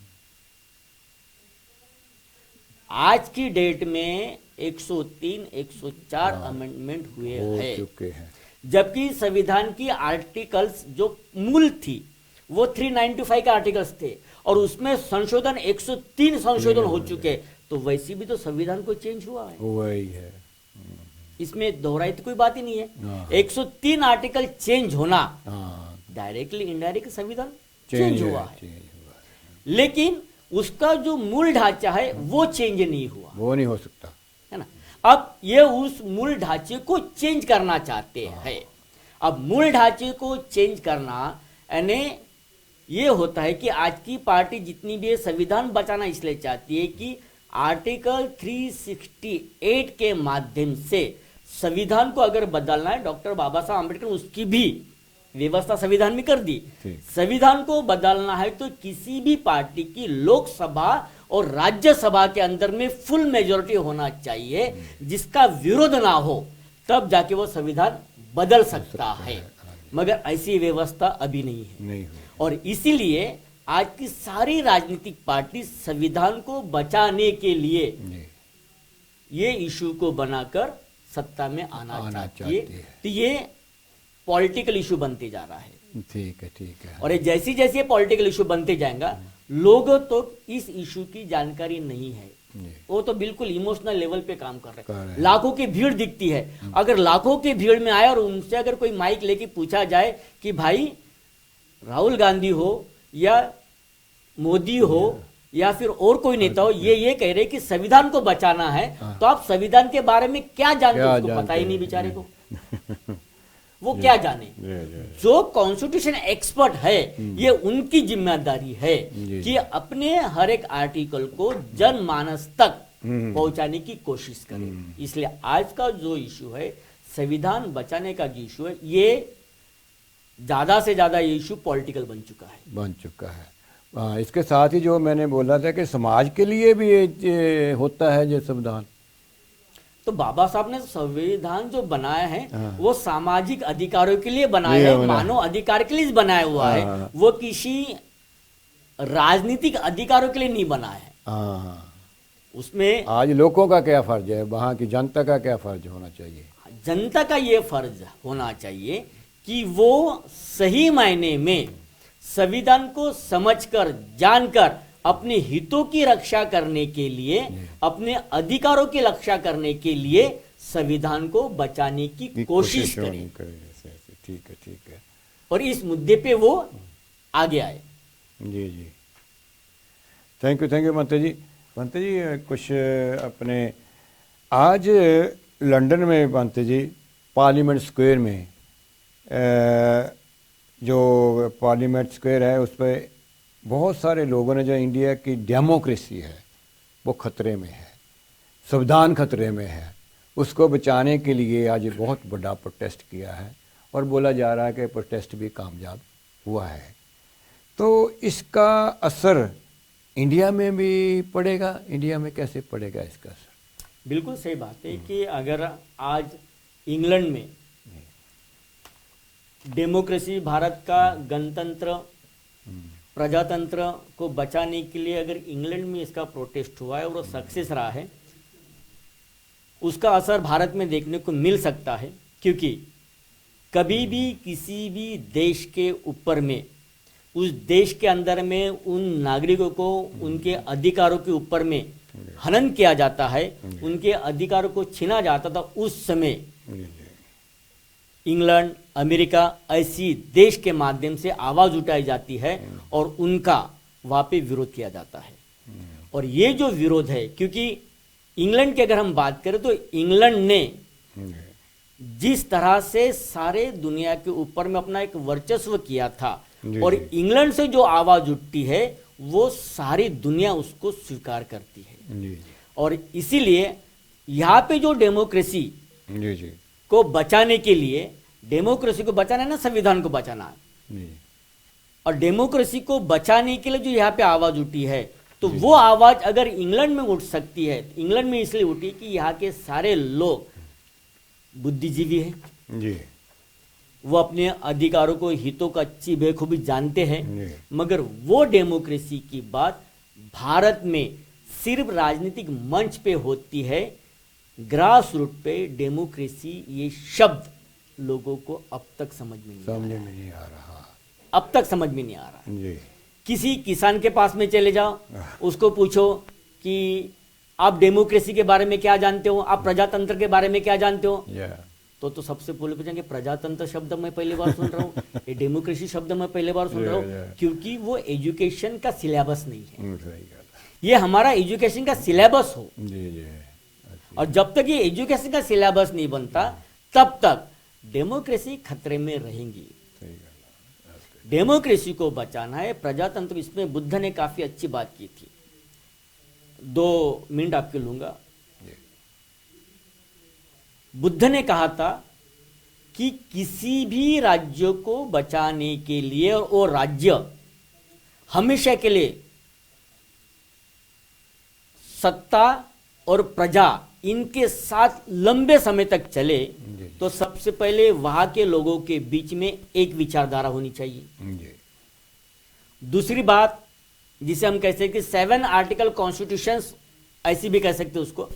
आज की डेट में 103, 104 अमेंडमेंट हुए हैं, जबकि संविधान की आर्टिकल्स जो मूल थी वो 395 के आर्टिकल्स थे और उसमें संशोधन 103 संशोधन हो चुके। तो वैसे भी तो संविधान को चेंज हुआ है, वही है, इसमें दोहराई तो कोई बात ही नहीं है। 103 आर्टिकल चेंज होना डायरेक्टली इनडायरेक्टली संविधान चेंज हुआ है, लेकिन उसका जो मूल ढांचा है वो चेंज नहीं हुआ, वो नहीं हो सकता है ना। अब ये उस मूल ढांचे को चेंज करना चाहते हैं। अब मूल ढांचे को चेंज करना यानी ये होता है कि आज की पार्टी जितनी भी संविधान बचाना इसलिए चाहती है कि आर्टिकल 368 के माध्यम से संविधान को अगर बदलना है, डॉक्टर बाबा साहब अम्बेडकर उसकी भी व्यवस्था संविधान में कर दी। संविधान को बदलना है तो किसी भी पार्टी की लोकसभा और राज्यसभा के अंदर में फुल मेजॉरिटी होना चाहिए, जिसका विरोध ना हो, तब जाके वो संविधान बदल सकता है। मगर ऐसी व्यवस्था अभी नहीं है, और इसीलिए आज की सारी राजनीतिक पार्टी संविधान को बचाने के लिए ये इशू को बनाकर सत्ता में आना चाहती है। तो ये पॉलिटिकल इशू बनते जा रहा है। ठीक है। और ये जैसी जैसे पॉलिटिकल इशू बनते जाएगा, लोगों तो इस इशू की जानकारी नहीं है, वो तो बिल्कुल इमोशनल लेवल पे काम कर रहे हैं। लाखों की भीड़ दिखती है, अगर लाखों की भीड़ में आए और उनसे अगर कोई माइक लेके पूछा जाए कि भाई राहुल गांधी हो या मोदी हो या फिर और कोई नेता हो, ये कह रहे कि संविधान को बचाना है, तो आप संविधान के बारे में क्या जानते हो? उसको पता ही नहीं बेचारे को, वो क्या जाने। जो कॉन्स्टिट्यूशन एक्सपर्ट है, ये उनकी जिम्मेदारी है कि अपने हर एक आर्टिकल को जनमानस तक पहुंचाने की कोशिश करें। इसलिए आज का जो इशू है, संविधान बचाने का जो इशू है, ये ज्यादा से ज्यादा ये इशू पॉलिटिकल बन चुका है। इसके साथ ही जो मैंने बोला था कि समाज के लिए भी ये होता है जो संविधान, तो बाबा साहब ने संविधान जो बनाया है वो सामाजिक अधिकारों के लिए बनाया है, मानव अधिकार के लिए बनाया हुआ है, वो किसी राजनीतिक अधिकारों के लिए नहीं बनाया है। उसमें आज लोगों का क्या फर्ज है, वहां की जनता का क्या फर्ज होना चाहिए? जनता का ये फर्ज होना चाहिए कि वो सही मायने में संविधान को समझकर, जानकर अपने हितों की रक्षा करने के लिए, अपने अधिकारों की रक्षा करने के लिए संविधान को बचाने की कोशिश करें। ठीक है। और इस मुद्दे पे वो आगे आए। जी। थैंक यू मंत्री जी। कुछ अपने आज लंदन में मंत्री जी पार्लियामेंट स्क्वायर में जो पार्लियामेंट स्क्वायर है, उस पर बहुत सारे लोगों ने, जो इंडिया की डेमोक्रेसी है वो खतरे में है, संविधान खतरे में है, उसको बचाने के लिए आज बहुत बड़ा प्रोटेस्ट किया है और बोला जा रहा है कि प्रोटेस्ट भी कामयाब हुआ है। तो इसका असर इंडिया में भी पड़ेगा? इंडिया में कैसे पड़ेगा इसका असर? बिल्कुल सही बात है कि अगर आज इंग्लैंड में डेमोक्रेसी, भारत का गणतंत्र, प्रजातंत्र को बचाने के लिए अगर इंग्लैंड में इसका प्रोटेस्ट हुआ है और वो सक्सेस रहा है, उसका असर भारत में देखने को मिल सकता है। क्योंकि कभी भी किसी भी देश के ऊपर में, उस देश के अंदर में उन नागरिकों को उनके अधिकारों के ऊपर में हनन किया जाता है, उनके अधिकारों को छीना जाता था, उस समय इंग्लैंड, अमेरिका ऐसी देश के माध्यम से आवाज उठाई जाती है और उनका वहाँ पे विरोध किया जाता है। और ये जो विरोध है, क्योंकि इंग्लैंड की अगर हम बात करें तो इंग्लैंड ने जिस तरह से सारे दुनिया के ऊपर में अपना एक वर्चस्व किया था और इंग्लैंड से जो आवाज उठती है वो सारी दुनिया उसको स्वीकार करती है। और इसीलिए यहाँ पे जो डेमोक्रेसी को बचाने के लिए, डेमोक्रेसी को बचाना है ना, संविधान को बचाना है, और डेमोक्रेसी को बचाने के लिए जो यहाँ पे आवाज उठी है, तो वो आवाज अगर इंग्लैंड में उठ सकती है, इंग्लैंड में इसलिए उठी कि यहाँ के सारे लोग बुद्धिजीवी हैं, वो अपने अधिकारों को, हितों को अच्छी बेखूबी जानते हैं। मगर वो डेमोक्रेसी की बात भारत में सिर्फ राजनीतिक मंच पे होती है, ग्रास रूट पे डेमोक्रेसी ये शब्द लोगों को अब तक समझ में नहीं आ रहा, अब तक समझ में नहीं आ रहा। किसी किसान के पास में चले जाओ, उसको पूछो कि आप डेमोक्रेसी के बारे में क्या जानते हो, आप प्रजातंत्र के बारे में क्या जानते हो, तो सबसे पहले पूछेंगे प्रजातंत्र शब्द मैं पहली बार सुन रहा हूँ, ये डेमोक्रेसी शब्द मैं पहली बार सुन रहा हूँ, क्योंकि वो एजुकेशन का सिलेबस नहीं है। ये हमारा एजुकेशन का सिलेबस हो, और जब तक ये एजुकेशन का सिलेबस नहीं बनता तब तक डेमोक्रेसी खतरे में रहेंगी। डेमोक्रेसी को बचाना है, प्रजातंत्र, इसमें बुद्ध ने काफी अच्छी बात की थी। 2 मिनट आपके लूंगा। बुद्ध ने कहा था कि किसी भी राज्य को बचाने के लिए वो राज्य हमेशा के लिए सत्ता और प्रजा इनके साथ लंबे समय तक चले, तो सबसे पहले वहां के लोगों के बीच में एक विचारधारा होनी चाहिए। दूसरी बात जिसे हम कह सकते हैं कि 7 आर्टिकल कॉन्स्टिट्यूशन, ऐसी भी कह सकते हैं उसको।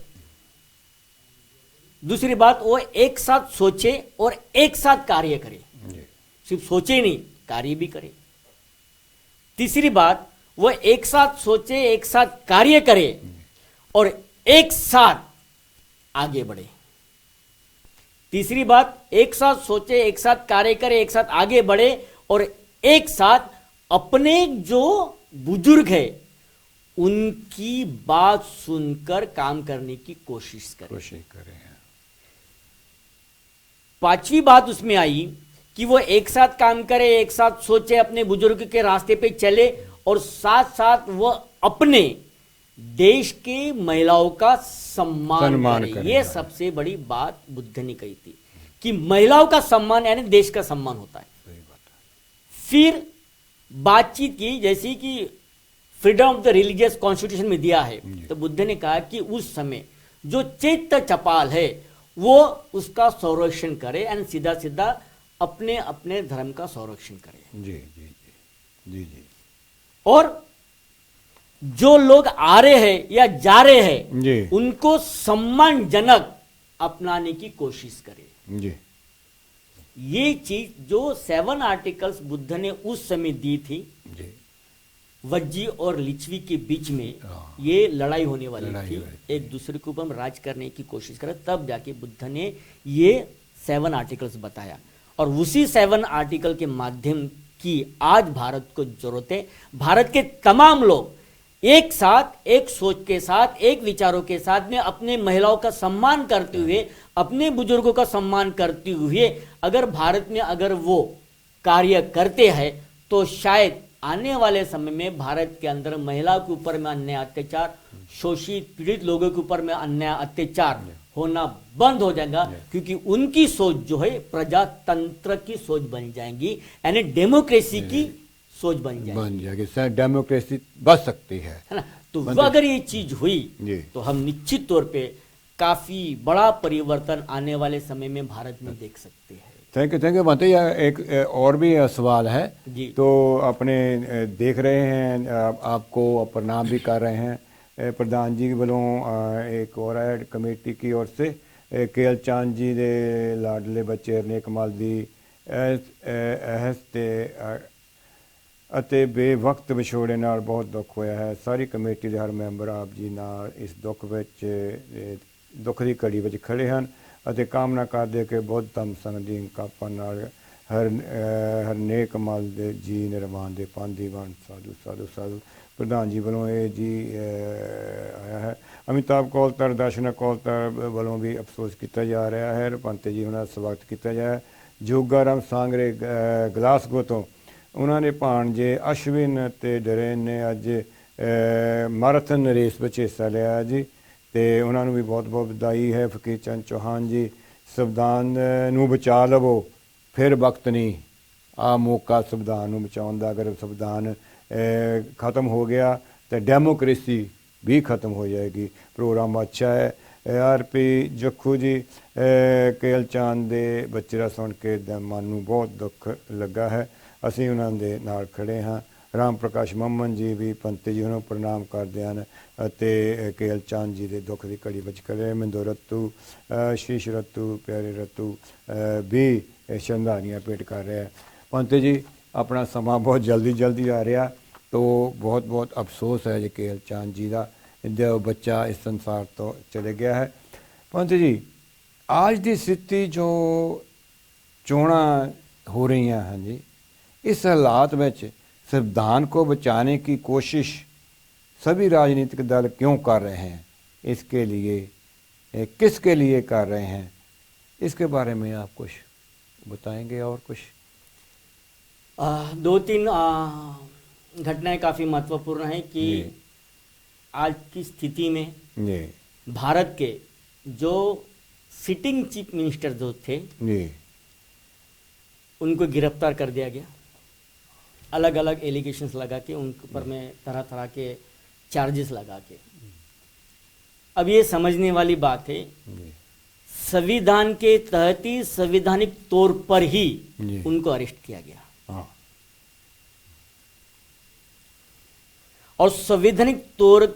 दूसरी बात, वो एक साथ सोचे और एक साथ कार्य करे, सिर्फ सोचे नहीं, कार्य भी करे। तीसरी बात, वो एक साथ सोचे, एक साथ कार्य करे और एक साथ आगे बढ़े। तीसरी बात, एक साथ सोचे, एक साथ कार्य करे, एक साथ आगे बढ़े और एक साथ अपने जो बुजुर्ग है उनकी बात सुनकर काम करने की कोशिश करें। 5वीं बात उसमें आई कि वो एक साथ काम करे, एक साथ सोचे, अपने बुजुर्ग के रास्ते पे चले और साथ साथ वो अपने देश के महिलाओं का सम्मान करे। ये सबसे बड़ी बात बुद्ध ने कही थी कि महिलाओं का सम्मान यानी देश का सम्मान होता है। फिर बातचीत की, जैसे कि freedom of the religious constitution में दिया है, तो बुद्ध ने कहा कि उस समय जो चैत्य चपाल है वो उसका संरक्षण करे, एंड सीधा सीधा अपने अपने धर्म का संरक्षण करे। जी। और जो लोग आ रहे हैं या जा रहे हैं उनको सम्मानजनक अपनाने की कोशिश करे। ये चीज जो 7 आर्टिकल्स बुद्ध ने उस समय दी थी, वज्जी और लिच्छवी के बीच में ये लड़ाई होने वाली थी, एक दूसरे के ऊपर राज करने की कोशिश करे, तब जाके बुद्ध ने ये 7 आर्टिकल्स बताया। और उसी 7 आर्टिकल के माध्यम की आज भारत को जरूरत है। भारत के तमाम लोग एक साथ, एक सोच के साथ, एक विचारों के साथ में अपने महिलाओं का सम्मान करते हुए, अपने बुजुर्गों का सम्मान करते हुए अगर भारत में अगर वो कार्य करते हैं तो शायद आने वाले समय में भारत के अंदर महिलाओं के ऊपर में अन्याय अत्याचार, शोषित पीड़ित लोगों के ऊपर में अन्याय अत्याचार होना बंद हो जाएगा, क्योंकि उनकी सोच जो है प्रजातंत्र की सोच बन जाएगी, यानी डेमोक्रेसी की सोच बन जाएगी। डेमोक्रेसी बच सकती है ना। तो अगर ये चीज हुई तो हम निश्चित तौर पे काफी बड़ा परिवर्तन आने वाले समय में भारत में देख सकते हैं। थैंक यू बनते। एक और भी सवाल है जी। तो अपने देख रहे हैं, आपको प्रणाम भी कर रहे हैं प्रधान जी वालों एक और है कमेटी की ओर से केएल चांद जी दे लाडले बच्चे हरनेक मल दी हस्ते ਅਤੇ ਬੇਵਕਤ ਵਿਛੋੜੇ ਨਾਲ ਬਹੁਤ ਦੁੱਖ ਹੋਇਆ ਹੈ। ਸਾਰੀ ਕਮੇਟੀ ਦੇ ਹਰ ਮੈਂਬਰ ਆਪ ਜੀ ਨਾਲ ਇਸ ਦੁੱਖ ਵਿੱਚ ਦੁੱਖ ਦੀ ਘੜੀ ਵਿੱਚ ਖੜੇ ਹਨ ਅਤੇ ਕਾਮਨਾ ਕਰਦੇ ਕਿ ਬੁੱਧ ਧੰਮ ਸੰਘ ਦੀ ਕਾਪਾਂ ਨਾਲ ਹਰਨੇਕ ਮਲ ਦੇ ਜੀ ਨਿਰਮਾਣ ਦੇ ਪਾਂਦੀ ਬਣ ਸਾਧੂ ਸਾਧੂ ਸਾਧੂ। ਪ੍ਰਧਾਨ ਜੀ ਵੱਲੋਂ ਇਹ ਜੀ ਆਇਆ ਹੈ। ਅਮਿਤਾਭ ਕੌਲਤਰ ਦਰਸ਼ਨ ਕੌਲਤਰ ਵੱਲੋਂ ਵੀ ਅਫਸੋਸ ਕੀਤਾ ਜਾ ਰਿਹਾ ਹੈ। ਰਪੰਤੇ ਜੀ ਉਹਨਾਂ ਦਾ ਸਵਾਗਤ ਕੀਤਾ ਜਾਏ। ਜੋਗਾ ਰਾਮ ਸਾਂਗਰੇ ਗਲਾਸਗੋ ਤੋਂ ਉਹਨਾਂ ਨੇ ਭਾਣਜੇ ਅਸ਼ਵਿਨ ਅਤੇ ਡਰੇਨ ਨੇ ਅੱਜ ਮੈਰਾਥਨ ਰੇਸ ਵਿੱਚ ਹਿੱਸਾ ਲਿਆ ਜੀ ਅਤੇ ਉਹਨਾਂ ਨੂੰ ਵੀ ਬਹੁਤ ਬਹੁਤ ਵਧਾਈ ਹੈ। ਫਕੀਰ ਚੰਦ ਚੌਹਾਨ ਜੀ ਸੰਵਿਧਾਨ ਨੂੰ ਬਚਾ ਲਵੋ ਫਿਰ ਵਕਤ ਨਹੀਂ, ਆ ਮੌਕਾ ਸੰਵਿਧਾਨ ਨੂੰ ਬਚਾਉਣ ਦਾ। ਅਗਰ ਸੰਵਿਧਾਨ ਖਤਮ ਹੋ ਗਿਆ ਤਾਂ ਡੈਮੋਕ੍ਰੇਸੀ ਵੀ ਖਤਮ ਹੋ ਜਾਏਗੀ। ਪ੍ਰੋਗਰਾਮ ਅੱਛਾ ਹੈ। ਆਰ.ਪੀ. ਜੱਖੂ ਜੀ ਕੇਐਲ ਚਾਂਦ ਦੇ ਬੱਚੇ ਦਾ ਸੁਣ ਕੇ ਮਨ ਨੂੰ ਬਹੁਤ ਦੁੱਖ ਲੱਗਾ ਹੈ। ਅਸੀਂ ਉਹਨਾਂ ਦੇ ਨਾਲ ਖੜੇ ਹਾਂ। ਰਾਮ ਪ੍ਰਕਾਸ਼ ਮੰਮਨ ਜੀ ਵੀ ਪੰਤੇ ਜੀ ਉਹਨਾਂ ਨੂੰ ਪ੍ਰਣਾਮ ਕਰਦੇ ਹਨ ਅਤੇ ਕੇਐਲ ਚਾਂਦ ਜੀ ਦੇ ਦੁੱਖ ਦੀ ਘੜੀ ਵਿੱਚ ਖੜੇ। ਮਿੰਦੋ ਰਤੂ ਸ਼ੀਸ਼ ਰਤੂ ਪਿਆਰੇ ਰਤੂ ਵੀ ਸ਼ਰਧਾਂਜਲੀਆਂ ਭੇਟ ਕਰ ਰਿਹਾ। ਪੰਤੇ ਜੀ ਆਪਣਾ ਸਮਾਂ ਬਹੁਤ ਜਲਦੀ ਆ ਰਿਹਾ ਤੋ ਬਹੁਤ ਬਹੁਤ ਅਫਸੋਸ ਹੈ ਜੀ ਕੇਐਲ ਚਾਂਦ ਜੀ ਦਾ ਜੋ ਬੱਚਾ ਇਸ ਸੰਸਾਰ ਤੋਂ ਚਲੇ ਗਿਆ ਹੈ। ਪੰਤੇ ਜੀ ਅੱਜ ਦੀ ਸਥਿਤੀ ਜੋ ਚੋਣਾਂ ਹੋ रही हैं जी, इस हालात में संविधान को बचाने की कोशिश सभी राजनीतिक दल क्यों कर रहे हैं? इसके लिए किसके लिए कर रहे हैं? इसके बारे में आप कुछ बताएंगे और कुछ? दो तीन घटनाएं काफ़ी महत्वपूर्ण हैं कि आज की स्थिति में भारत के जो सिटिंग चीफ मिनिस्टर जो थे उनको गिरफ्तार कर दिया गया। अलग अलग एलिगेशंस लगा के उनके ऊपर में तरह तरह के चार्जेस लगा के। अब ये समझने वाली बात है संविधान के तहत ही संवैधानिक तौर पर ही उनको अरेस्ट किया गया और संवैधानिक तौर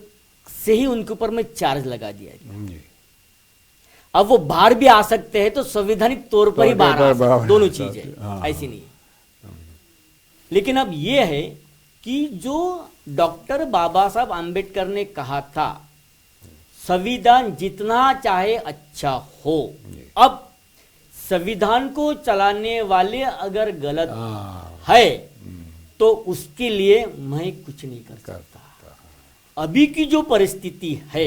से ही उनके ऊपर में चार्ज लगा दिया गया। अब वो बाहर भी आ सकते हैं तो संवैधानिक तौर पर ही बाहर आ सकते हैं, दोनों चीजें ऐसी नहीं है। लेकिन अब ये है कि जो डॉक्टर बाबा साहब आम्बेडकर ने कहा था संविधान जितना चाहे अच्छा हो, अब संविधान को चलाने वाले अगर गलत है तो उसके लिए मैं कुछ नहीं कर सकता। अभी की जो परिस्थिति है,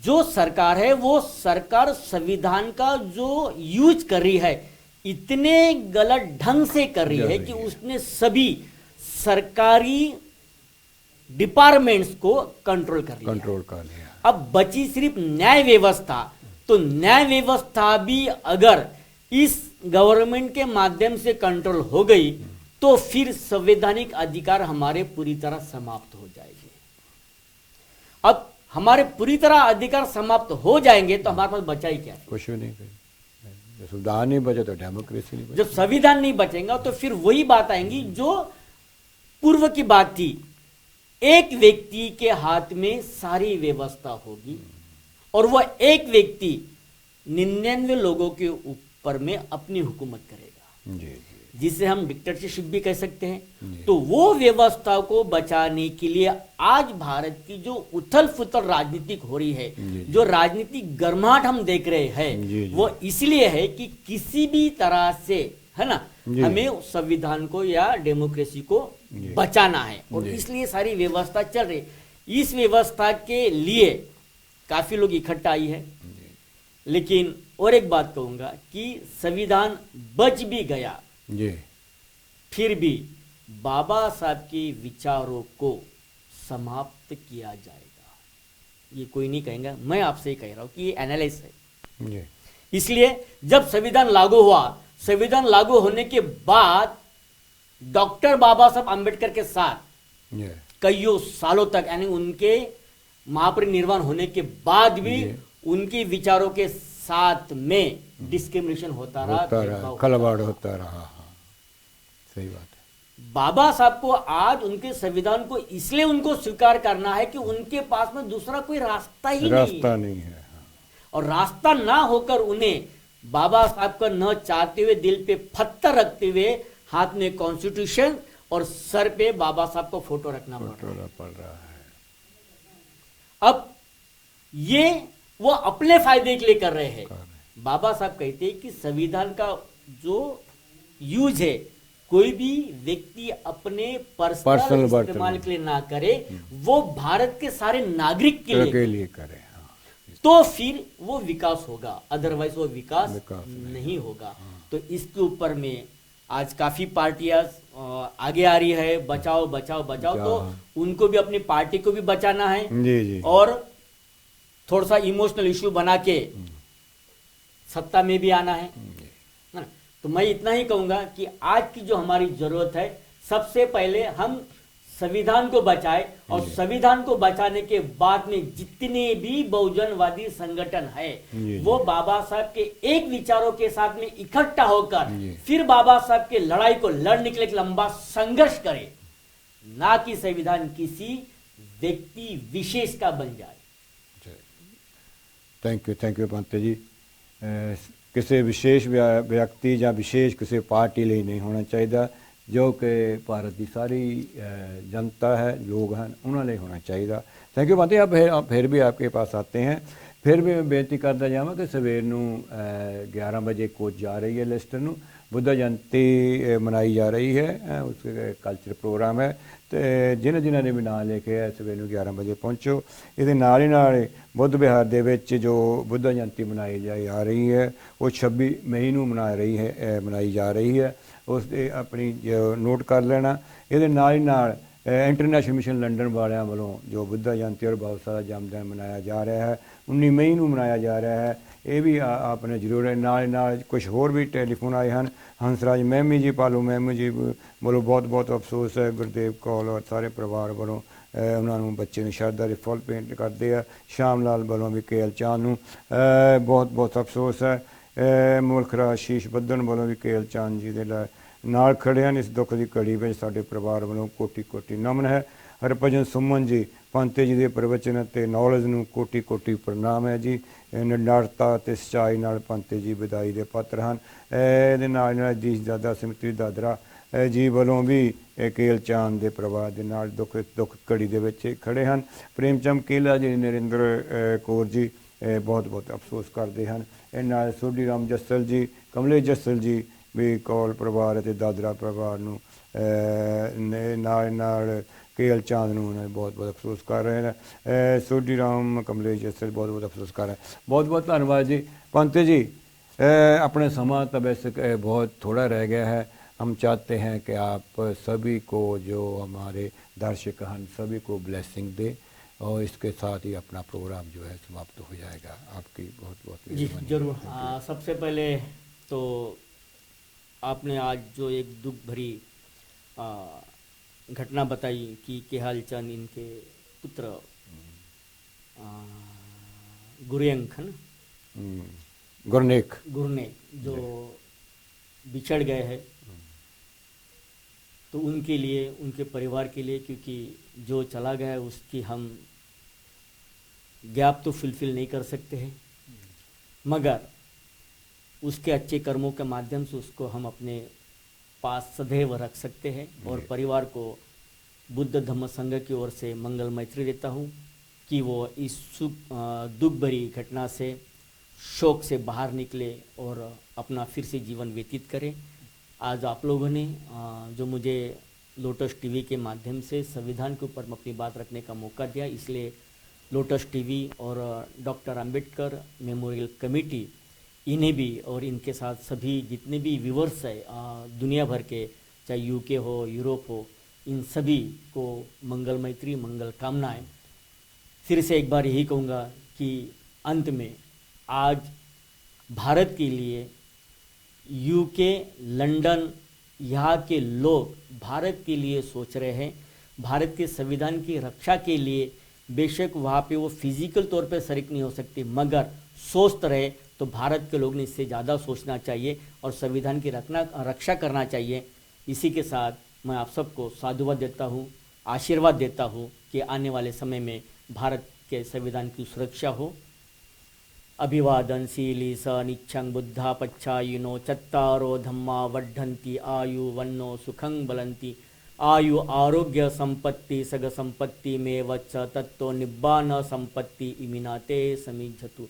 जो सरकार है वो सरकार संविधान का जो यूज कर रही है इतने गलत ढंग से कर रही है कि उसने सभी सरकारी डिपार्टमेंट्स को कंट्रोल कर लिया। अब बची सिर्फ न्याय व्यवस्था, तो न्याय व्यवस्था भी अगर इस गवर्नमेंट के माध्यम से कंट्रोल हो गई तो फिर संवैधानिक अधिकार हमारे पूरी तरह समाप्त हो जाएंगे। अब हमारे पूरी तरह अधिकार समाप्त हो जाएंगे तो हमारे पास बचा ही क्या? कुछ भी नहीं। जब संविधान नहीं बचे तो डेमोक्रेसी नहीं बचे। जब संविधान नहीं बचेगा तो फिर वही बात आएंगी जो पूर्व की बात थी, एक व्यक्ति के हाथ में सारी व्यवस्था होगी और वह एक व्यक्ति 99 लोगों के ऊपर में अपनी हुकूमत करेगा, जिसे हम डिक्टेटरशिप भी कह सकते हैं। तो वो व्यवस्था को बचाने के लिए आज भारत की जो उथल फुथल राजनीतिक हो रही है, जो राजनीतिक गर्माहट हम देख रहे हैं, वो इसलिए है कि किसी भी तरह से, है ना, हमें संविधान को या डेमोक्रेसी को बचाना है और इसलिए सारी व्यवस्था चल रही। इस व्यवस्था के लिए काफी लोग इकट्ठा आई है। लेकिन और एक बात कहूंगा कि संविधान बच भी गया फिर भी बाबा साहब के विचारों को समाप्त किया जाएगा, ये कोई नहीं कहेगा। मैं आपसे ही कह रहा हूं कि ये एनालिसिस है। इसलिए जब संविधान लागू हुआ, संविधान लागू होने के बाद डॉक्टर बाबा साहब आम्बेडकर के साथ कईयों सालों तक, यानी उनके महापरिनिर्वाण होने के बाद भी उनके विचारों के साथ में डिस्क्रिमिनेशन होता रहा, भेदभाव खलवाड़ होता रहा। हाँ, सही बात है। बाबा साहब को आज उनके संविधान को इसलिए उनको स्वीकार करना है कि उनके पास में दूसरा कोई रास्ता ही नहीं है। रास्ता नहीं है। हाँ। और रास्ता ना होकर उन्हें बाबा साहब का न चाहते हुए दिल पे पत्थर रखते हुए हाथ में कॉन्स्टिट्यूशन और सर पे बाबा साहब का फोटो रखना पड़ रहा है। अब ये वो अपने फायदे के लिए कर रहे हैं। बाबा साहब कहते हैं कि संविधान का जो यूज है कोई भी व्यक्ति अपने पर्सनल इस्तेमाल के लिए ना करे, वो भारत के सारे नागरिक के लिए करे। हाँ। तो फिर वो विकास होगा, अदरवाइज वो विकास नहीं होगा। तो इसके ऊपर में आज काफी पार्टियां आगे आ रही है, बचाओ बचाओ बचाओ। तो उनको भी अपनी पार्टी को भी बचाना है जी। और थोड़ा सा इमोशनल इश्यू बना के सत्ता में भी आना है ना। तो मैं इतना ही कहूंगा कि आज की जो हमारी जरूरत है, सबसे पहले हम संविधान को बचाए और संविधान को बचाने के बाद में जितने भी बहुजनवादी संगठन है वो बाबा साहब के एक विचारों के साथ में इकट्ठा होकर फिर बाबा साहब के लड़ाई को लड़ने के लिए एक लंबा संघर्ष करे, ना कि संविधान किसी व्यक्ति विशेष का बन जाए। Thank you Pant ji. किसी विशेष व्यक्ति या विशेष किसी पार्टी लिए नहीं होना चाहिए, जो कि भारत की सारी जनता है, लोग हैं, उन्होंने होना चाहिए। Thank you Pant ji. आप फिर भी आपके पास आते हैं। फिर भी मैं बेनती करता जावा कि सवेर नूं 11 बजे कोच जा रही है लिस्टर नूं, बुद्ध जयंती मनाई जा रही है, उसके कल्चर प्रोग्राम है। तो जिन्हें ने भी नाम लेके है सवेर नूं 11 बजे पहुँचो। ये नाल ही नाल बुद्ध विहार दे विच जो बुद्ध जयंती मनाई जा रही है वो 26 मई नूं मनाई जा रही है। उस अपनी नोट कर लेना। ये नाल ही नाल इंटरनेशनल मिशन लंडन वालों वालों जो बुद्ध जयंती और बाबा साहब का जन्मदिन मनाया जा रहा है 19 मई नूं मनाया जा रहा है। ये भी आपने जरूर नाल कुछ होर भी टेलीफोन आए हैं। हंसराज मैमी जी, पालू मैमी जी बोलो बहुत बहुत अफसोस है। गुरदेव कौल और सारे परिवार वालों उन्होंने बच्चे ने श्रद्धा फुल पेंट करते हैं। श्याम लाल वालों भी KL चांद नूं बहुत बहुत अफसोस है। मुल्खराज शीश बदन वालों भी KL चांद जी के नाल खड़े हैं इस दुख की घड़ी में। साडे परिवार वालों कोटि कोटि नमन है। हरभजन सुमन जी पंते जी के प्रवचन ते नॉलेज नूं कोटि कोटि प्रणाम है जी। निडरता ते सच्चाई नाल पंते जी विदाई दे पात्र हैं। इहदे नाल अधीश दादा सिमरती दादरा जी वालों भी KL चांद के परिवार के नाल दुख घड़ी दे विच खड़े हैं। प्रेमचंद केला जी, नरेंद्र कौर जी बहुत बहुत अफसोस करते हैं। नाल सोढी राम जस्सल जी, कमलेश जस्सल जी भी कौल परिवार ते दादरा परिवार नूं नाल KL चांद नूं बहुत बहुत अफसोस कर रहे हैं। सोढी राम, कमलेश जस्सल बहुत बहुत अफसोस कर रहे हैं। बहुत बहुत धन्यवाद जी। पंत जी अपने समा तो वैसे बहुत थोड़ा रह गया है। हम चाहते हैं कि आप सभी को जो हमारे दर्शक हैं सभी को ब्लेसिंग दे और इसके साथ ही अपना प्रोग्राम जो है समाप्त हो जाएगा। आपकी बहुत बहुत जी जरूर। सबसे पहले तो आपने आज जो एक दुख भरी घटना बताई कि केहाल चंद इनके पुत्र गुरयंक गुरनेक जो बिछड़ गए हैं, तो उनके लिए, उनके परिवार के लिए, क्योंकि जो चला गया है उसकी हम गैप तो फुलफिल नहीं कर सकते हैं, मगर उसके अच्छे कर्मों के माध्यम से उसको हम अपने पास सदैव रख सकते हैं। और परिवार को बुद्ध धम्म संघ की ओर से मंगल मैत्री देता हूँ कि वो इस दुख भरी घटना से, शोक से बाहर निकले और अपना फिर से जीवन व्यतीत करें। आज आप लोगों ने जो मुझे लोटस टीवी के माध्यम से संविधान के ऊपर अपनी बात रखने का मौका दिया, इसलिए लोटस टीवी और डॉक्टर अंबेडकर मेमोरियल कमेटी, इन्हें भी और इनके साथ सभी जितने भी व्यूवर्स है दुनिया भर के, चाहे यूके हो, यूरोप हो, इन सभी को मंगल मैत्री, मंगल कामनाएं। फिर से एक बार यही कहूँगा कि अंत में आज भारत के लिए यूके, लंदन, यहाँ के लोग भारत के लिए सोच रहे हैं, भारत के संविधान की रक्षा के लिए बेशक वहाँ पे वो फिजिकल तौर पे शरीक नहीं हो सकती, मगर स्वस्थ रहे तो भारत के लोग ने इससे ज़्यादा सोचना चाहिए और संविधान की रक्षा करना चाहिए। इसी के साथ मैं आप सबको साधुवाद देता हूँ, आशीर्वाद देता हूँ कि आने वाले समय में भारत के संविधान की सुरक्षा हो। अभिवादनशीली स निच्छं बुद्धा पच्छायिनो चत्तारो धम्मा वर्धन्ति आयु वन्नो सुखं बलन्ति आयु आरोग्य संपत्ति सग संपत्ति में वच्च तत्तो निब्बान संपत्ति इमिनाते समिज्जतु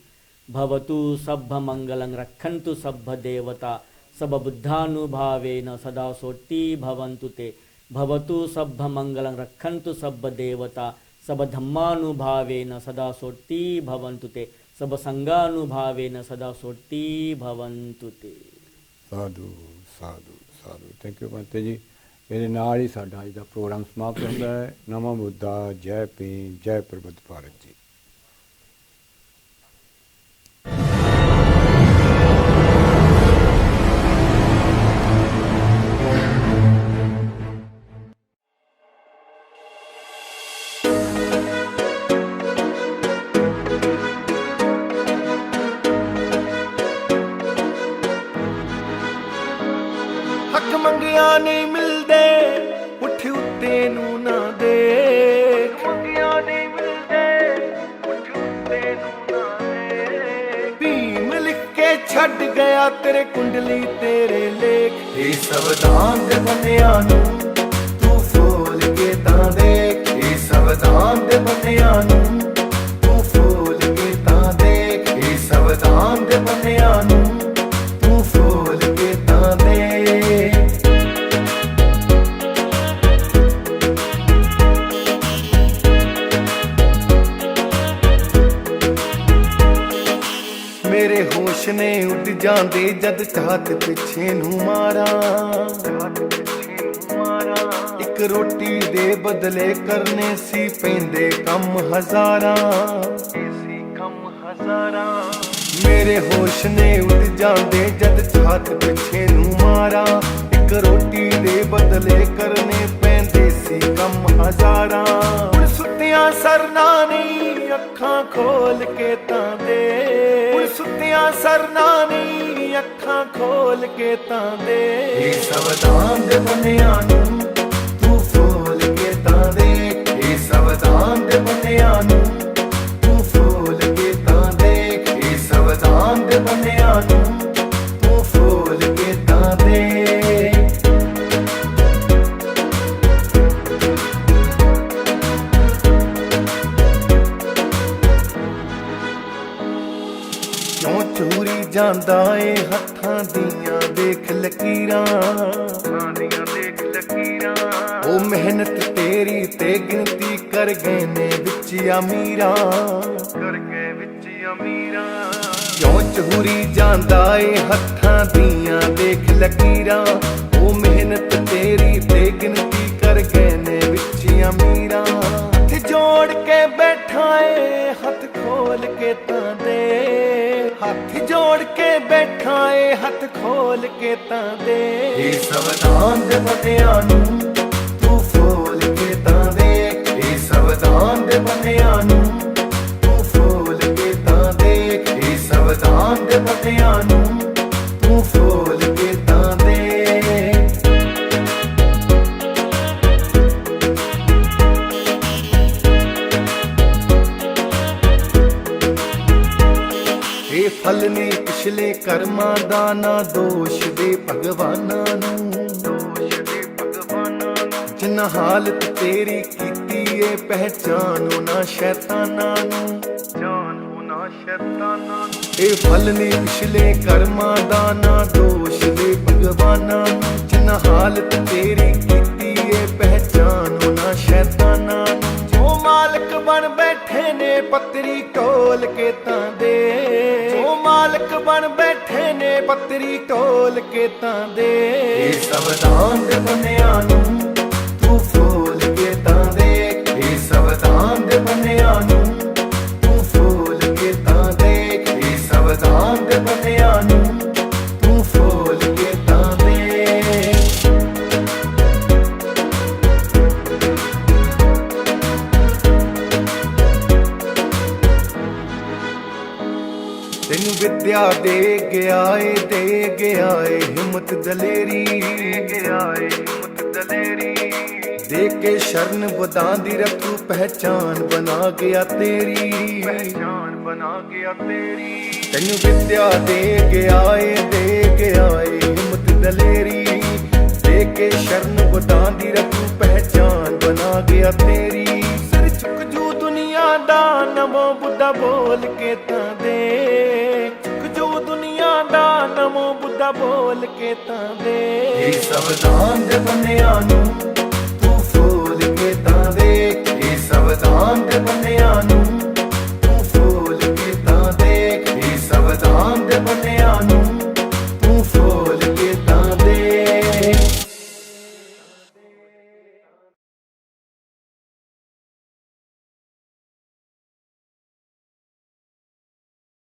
भवतु सभ्भ मंगलं रक्षन्तु सभ्भ देवता सब बुद्धानुभावेन सदा सोट्टी भवन्तु ते भवतु सभ्भ मंगलं रक्षन्तु सभ्भ देवता सब धम्मानुभावेन सदा सोट्टी भवन्तु ते सब संगानुभावेन सदा सोट्टी भवन्तु ते। ਸਾਧੂ ਸਾਧੂ ਸਾਧੂ ਥੈਂਕ ਯੂ ਪੰਤੇ ਜੀ। ਇਹਦੇ ਨਾਲ ਹੀ ਸਾਡਾ ਅੱਜ ਦਾ ਪ੍ਰੋਗਰਾਮ ਸਮਾਪਤ ਹੁੰਦਾ ਹੈ। ਨਮੋ ਬੁੱਧਾ, ਜੈ ਭੀਮ, ਜੈ ਪ੍ਰਬੁੱਧ ਭਾਰਤ ਜੀ। ਹੱਕ ਮੰਗਿਆ ਨਹੀਂ ਮਿਲਦੇ, ਉੱਠ ਉੱਤੇ ਨੂੰ ਨਾ ਦੇਖ। ਮੰਗਿਆ ਨਹੀਂ ਮਿਲਦੇ, ਉੱਠ ਉੱਤੇ ਨੂੰ ਨਾ ਦੇਖ। ਭੀਮ ਲਿਖ ਕੇ ਛੱਡ ਗਿਆ ਤੇਰੇ ਕੁੰਡਲੀ ਤੇਰੇ ਲੇਖ। ਇਹ ਸੰਵਿਧਾਨ ਦੇ ਬੰਨਿਆਂ ਨੂੰ ਤੂੰ ਫੋਲ ਕੇ ਤਾਂ ਦੇਖ। ਇਹ ਸੰਵਿਧਾਨ ਦੇ ਬੰਨਿਆਂ ਨੂੰ ਤੂੰ ਫੋਲ ਕੇ ਤਾਂ ਦੇਖ। ਇਹ ਸੰਵਿਧਾਨ ਦੇ ਬੰਨਿਆਂ ਨੂੰ ਤੂੰ ਫੋਲ ਕੇ ਤਾਂ ਦੇਖ। ਮੇਰੇ ਹੋਸ਼ ਨੇ ਉੱਡ ਜਾਂਦੇ ਜਦ ਚਾਹਤ ਪਿੱਛੇ ਨੂੰ ਮਾਰਾਂ। ਇੱਕ ਰੋਟੀ ਦੇ ਬਦਲੇ ਕਰਨੇ ਸੀ ਪੈਂਦੇ ਕੰਮ ਹਜ਼ਾਰਾਂ। ਮੇਰੇ ਹੋਸ਼ ਨੇ ਉੱਡ ਜਾਂਦੇ ਜਦ ਚਾਹਤ ਪਿੱਛੇ ਨੂੰ ਮਾਰਾਂ। ਇੱਕ ਰੋਟੀ ਦੇ ਬਦਲੇ ਕਰਨੇ ਪੈਂਦੇ ਸੀ ਕੰਮ ਹਜ਼ਾਰਾਂ। ਹੁਣ ਸੁੱਤਿਆਂ ਸਰਨਾ ਨਹੀਂ ਅੱਖਾਂ ਖੋਲ ਕੇ ਤਾਂ ਦੇ। ਹੁਣ ਸੁੱਤਿਆਂ ਸਰਨਾ ਨਹੀਂ ਅੱਖਾਂ ਖੋਲ ਕੇ ਤਾਂ ਦੇ। ਇਹ ਸੰਵਿਧਾਨ ਦੇ ਬੰਨਿਆਂ ਨੂੰ ਤੂੰ ਫੋਲ ਕੇ ਤਾਂ ਦੇ। ਇਹ ਸੰਵਿਧਾਨ ਦੇ ਬੰਨਿਆਂ ਨੂੰ ਤੂੰ ਫੋਲ ਕੇ ਤਾਂ ਦੇ। ਇਹ ਸੰਵਿਧਾਨ ਦੇ ਬੰਨਿਆਂ ਨੂੰ ਤੂੰ ਫੋਲ ਕੇ ਤਾਂ ਦੇ। ਕਿਉਂ ਚੋਰੀ ਜਾਂਦਾ ਏ ਹੱਥਾਂ ਦੀਆਂ ਦੇਖ ਲਕੀਰਾਂ। ਉਹ ਮਿਹਨਤ ਤੇਰੀ ਤੇ ਗਿਣਤੀ ਕਰ ਗਏ ਨੇ ਵਿੱਚ ਅਮੀਰਾਂ। ਕਿਉਂ ਚੋਰੀ ਜਾਂਦਾ ਏ ਹੱਥਾਂ ਦੀਆਂ ਦੇਖ ਲਕੀਰਾਂ। ਉਹ ਮਿਹਨਤ ਤੇਰੀ ਤੇ ਗਿਣਤੀ ਕਰ ਗਏ ਨੇ ਵਿੱਚ ਅਮੀਰਾਂ। ਹੱਥ ਜੋੜ ਕੇ ਬੈਠਾ ਏ ਹੱਥ ਖੋਲ ਕੇ ਤਾਂ ਦੇ। ਹੱਥ ਜੋੜ ਕੇ ਬੈਠਾ ਏ ਹੱਥ ਖੋਲ ਕੇ ਤਾਂ ਦੇ। ਇਹ ਸੰਵਿਧਾਨ ਦੇ ਬੰਨਿਆਂ ਨੂੰ ਤੂੰ ਫੋਲ ਕੇ ਤਾਂ ਦੇ। ਇਹ ਸੰਵਿਧਾਨ ਦੇ ਬੰਨਿਆਂ ਨੂੰ ਤੂੰ ਫੋਲ ਕੇ ਤਾਂ ਦੇ। ਇਹ ਸੰਵਿਧਾਨ ਦੇ ਬੰਨਿਆਂ ਨੂੰ ਤੂੰ ਫੋਲ ਕੇ ਤਾਂ ਦੇ। ਇਹ ਫਲ ਨੇ ਪਿਛਲੇ ਕਰਮਾਂ ਦਾ ਨਾ ਦੋਸ਼ ਦੇ ਭਗਵਾਨਾਂ ਨੂੰ। ਜਿਨ੍ਹਾਂ ਹਾਲਤ ਤੇਰੀ ਕੀਤੀ ਏ ਪਹਿਚਾਨੋ ਨਾ ਸ਼ੈਤਾਨਾਂ ਨੂੰ। ਇਹ ਫਲ ਨੇ ਪਿਛਲੇ ਕਰਮਾਂ ਦਾ ਨਾ ਦੋਸ਼ ਦੇ ਭਗਵਾਨਾਂ ਨੂੰ। ਜਿਨ੍ਹਾਂ ਹਾਲਤ ਤੇਰੀ ਕੀਤੀ ਏ ਪਹਿਚਾਨੋ ਨਾ ਸ਼ੈਤਾਨਾਂ ਨੂੰ। ਜੋ ਮਾਲਕ ਬਣ ਬੈਠੇ ਨੇ ਪੱਤਰੀ ਢੋਲ ਕੇ ਤਾਂ ਦੇ। ਜੋ ਮਾਲਕ ਬਣ ਬੈਠੇ ਨੇ ਪੱਤਰੀ ਢੋਲ ਕੇ ਤਾਂ ਦੇ। ਇਹ ਸੰਵਿਧਾਨ ਦੇ ਬੰਨਿਆਂ ਨੂੰ ਤੂੰ ਫੋਲ ਕੇ ਤਾਂ ਦੇ। ਇਹ ਸੰਵਿਧਾਨ ਦੇ ਬੰਨਿਆਂ ਨੂੰ ਤੂੰ ਫੋਲ ਕੇ ਤਾਂ ਦੇ। ਇਹ ਸੰਵਿਧਾਨ ਦੇ ਬੰਨਿਆਂ ਨੂੰ ਤੂੰ ਫੋਲ ਕੇ ਤਾਂ ਦੇ। ਵਿਦਿਆ ਦੇ ਗਿਆ ਏ ਹਿੰਮਤ ਦਲੇਰੀ ਦੇ ਕੇ ਸ਼ਰਨ ਵਧਾਂਦੀ ਰੱਖੂ ਪਹਿਚਾਨ ਬਣਾ ਗਿਆ ਤੇਰੀ ਤੈਨੂੰ ਵਿਦਿਆ ਦੇ ਗਿਆ ਏ ਹਿੰਮਤ ਦਲੇਰੀ ਦੇ ਕੇ ਸ਼ਰਨ ਵਧਾਂਦੀ ਰੱਖੂ ਪਹਿਚਾਨ ਬਣਾ ਗਿਆ ਤੇਰੀ ਸਿਰ ਝੁਕ ਜੂ ਦੁਨੀਆ ਦਾ ਨਮੋ ਬੁੱਧਾ ਬੋਲ ਕੇ ਤਾਂ ਦੇ ਝੁਕ ਜੂ ਦੁਨੀਆ ਦਾ ਨਮੋ ਬੁੱਧਾ ਬੋਲ ਕੇ ਤਾਂ ਦੇ ਇਹ ਸੰਵਿਧਾਨ ਦੇ ਬੰਨਿਆਂ ਨੂੰ ਤੂੰ ਫੋਲ ਕੇ ਤਾਂ ਦੇਖ ਇਹ ਸੰਵਿਧਾਨ ਦੇ ਬੰਨਿਆਂ ਨੂੰ ਤੂੰ ਫੋਲ ਕੇ ਤਾਂ ਦੇਖ ਇਹ ਸੰਵਿਧਾਨ ਦੇ ਬੰਨਿਆਂ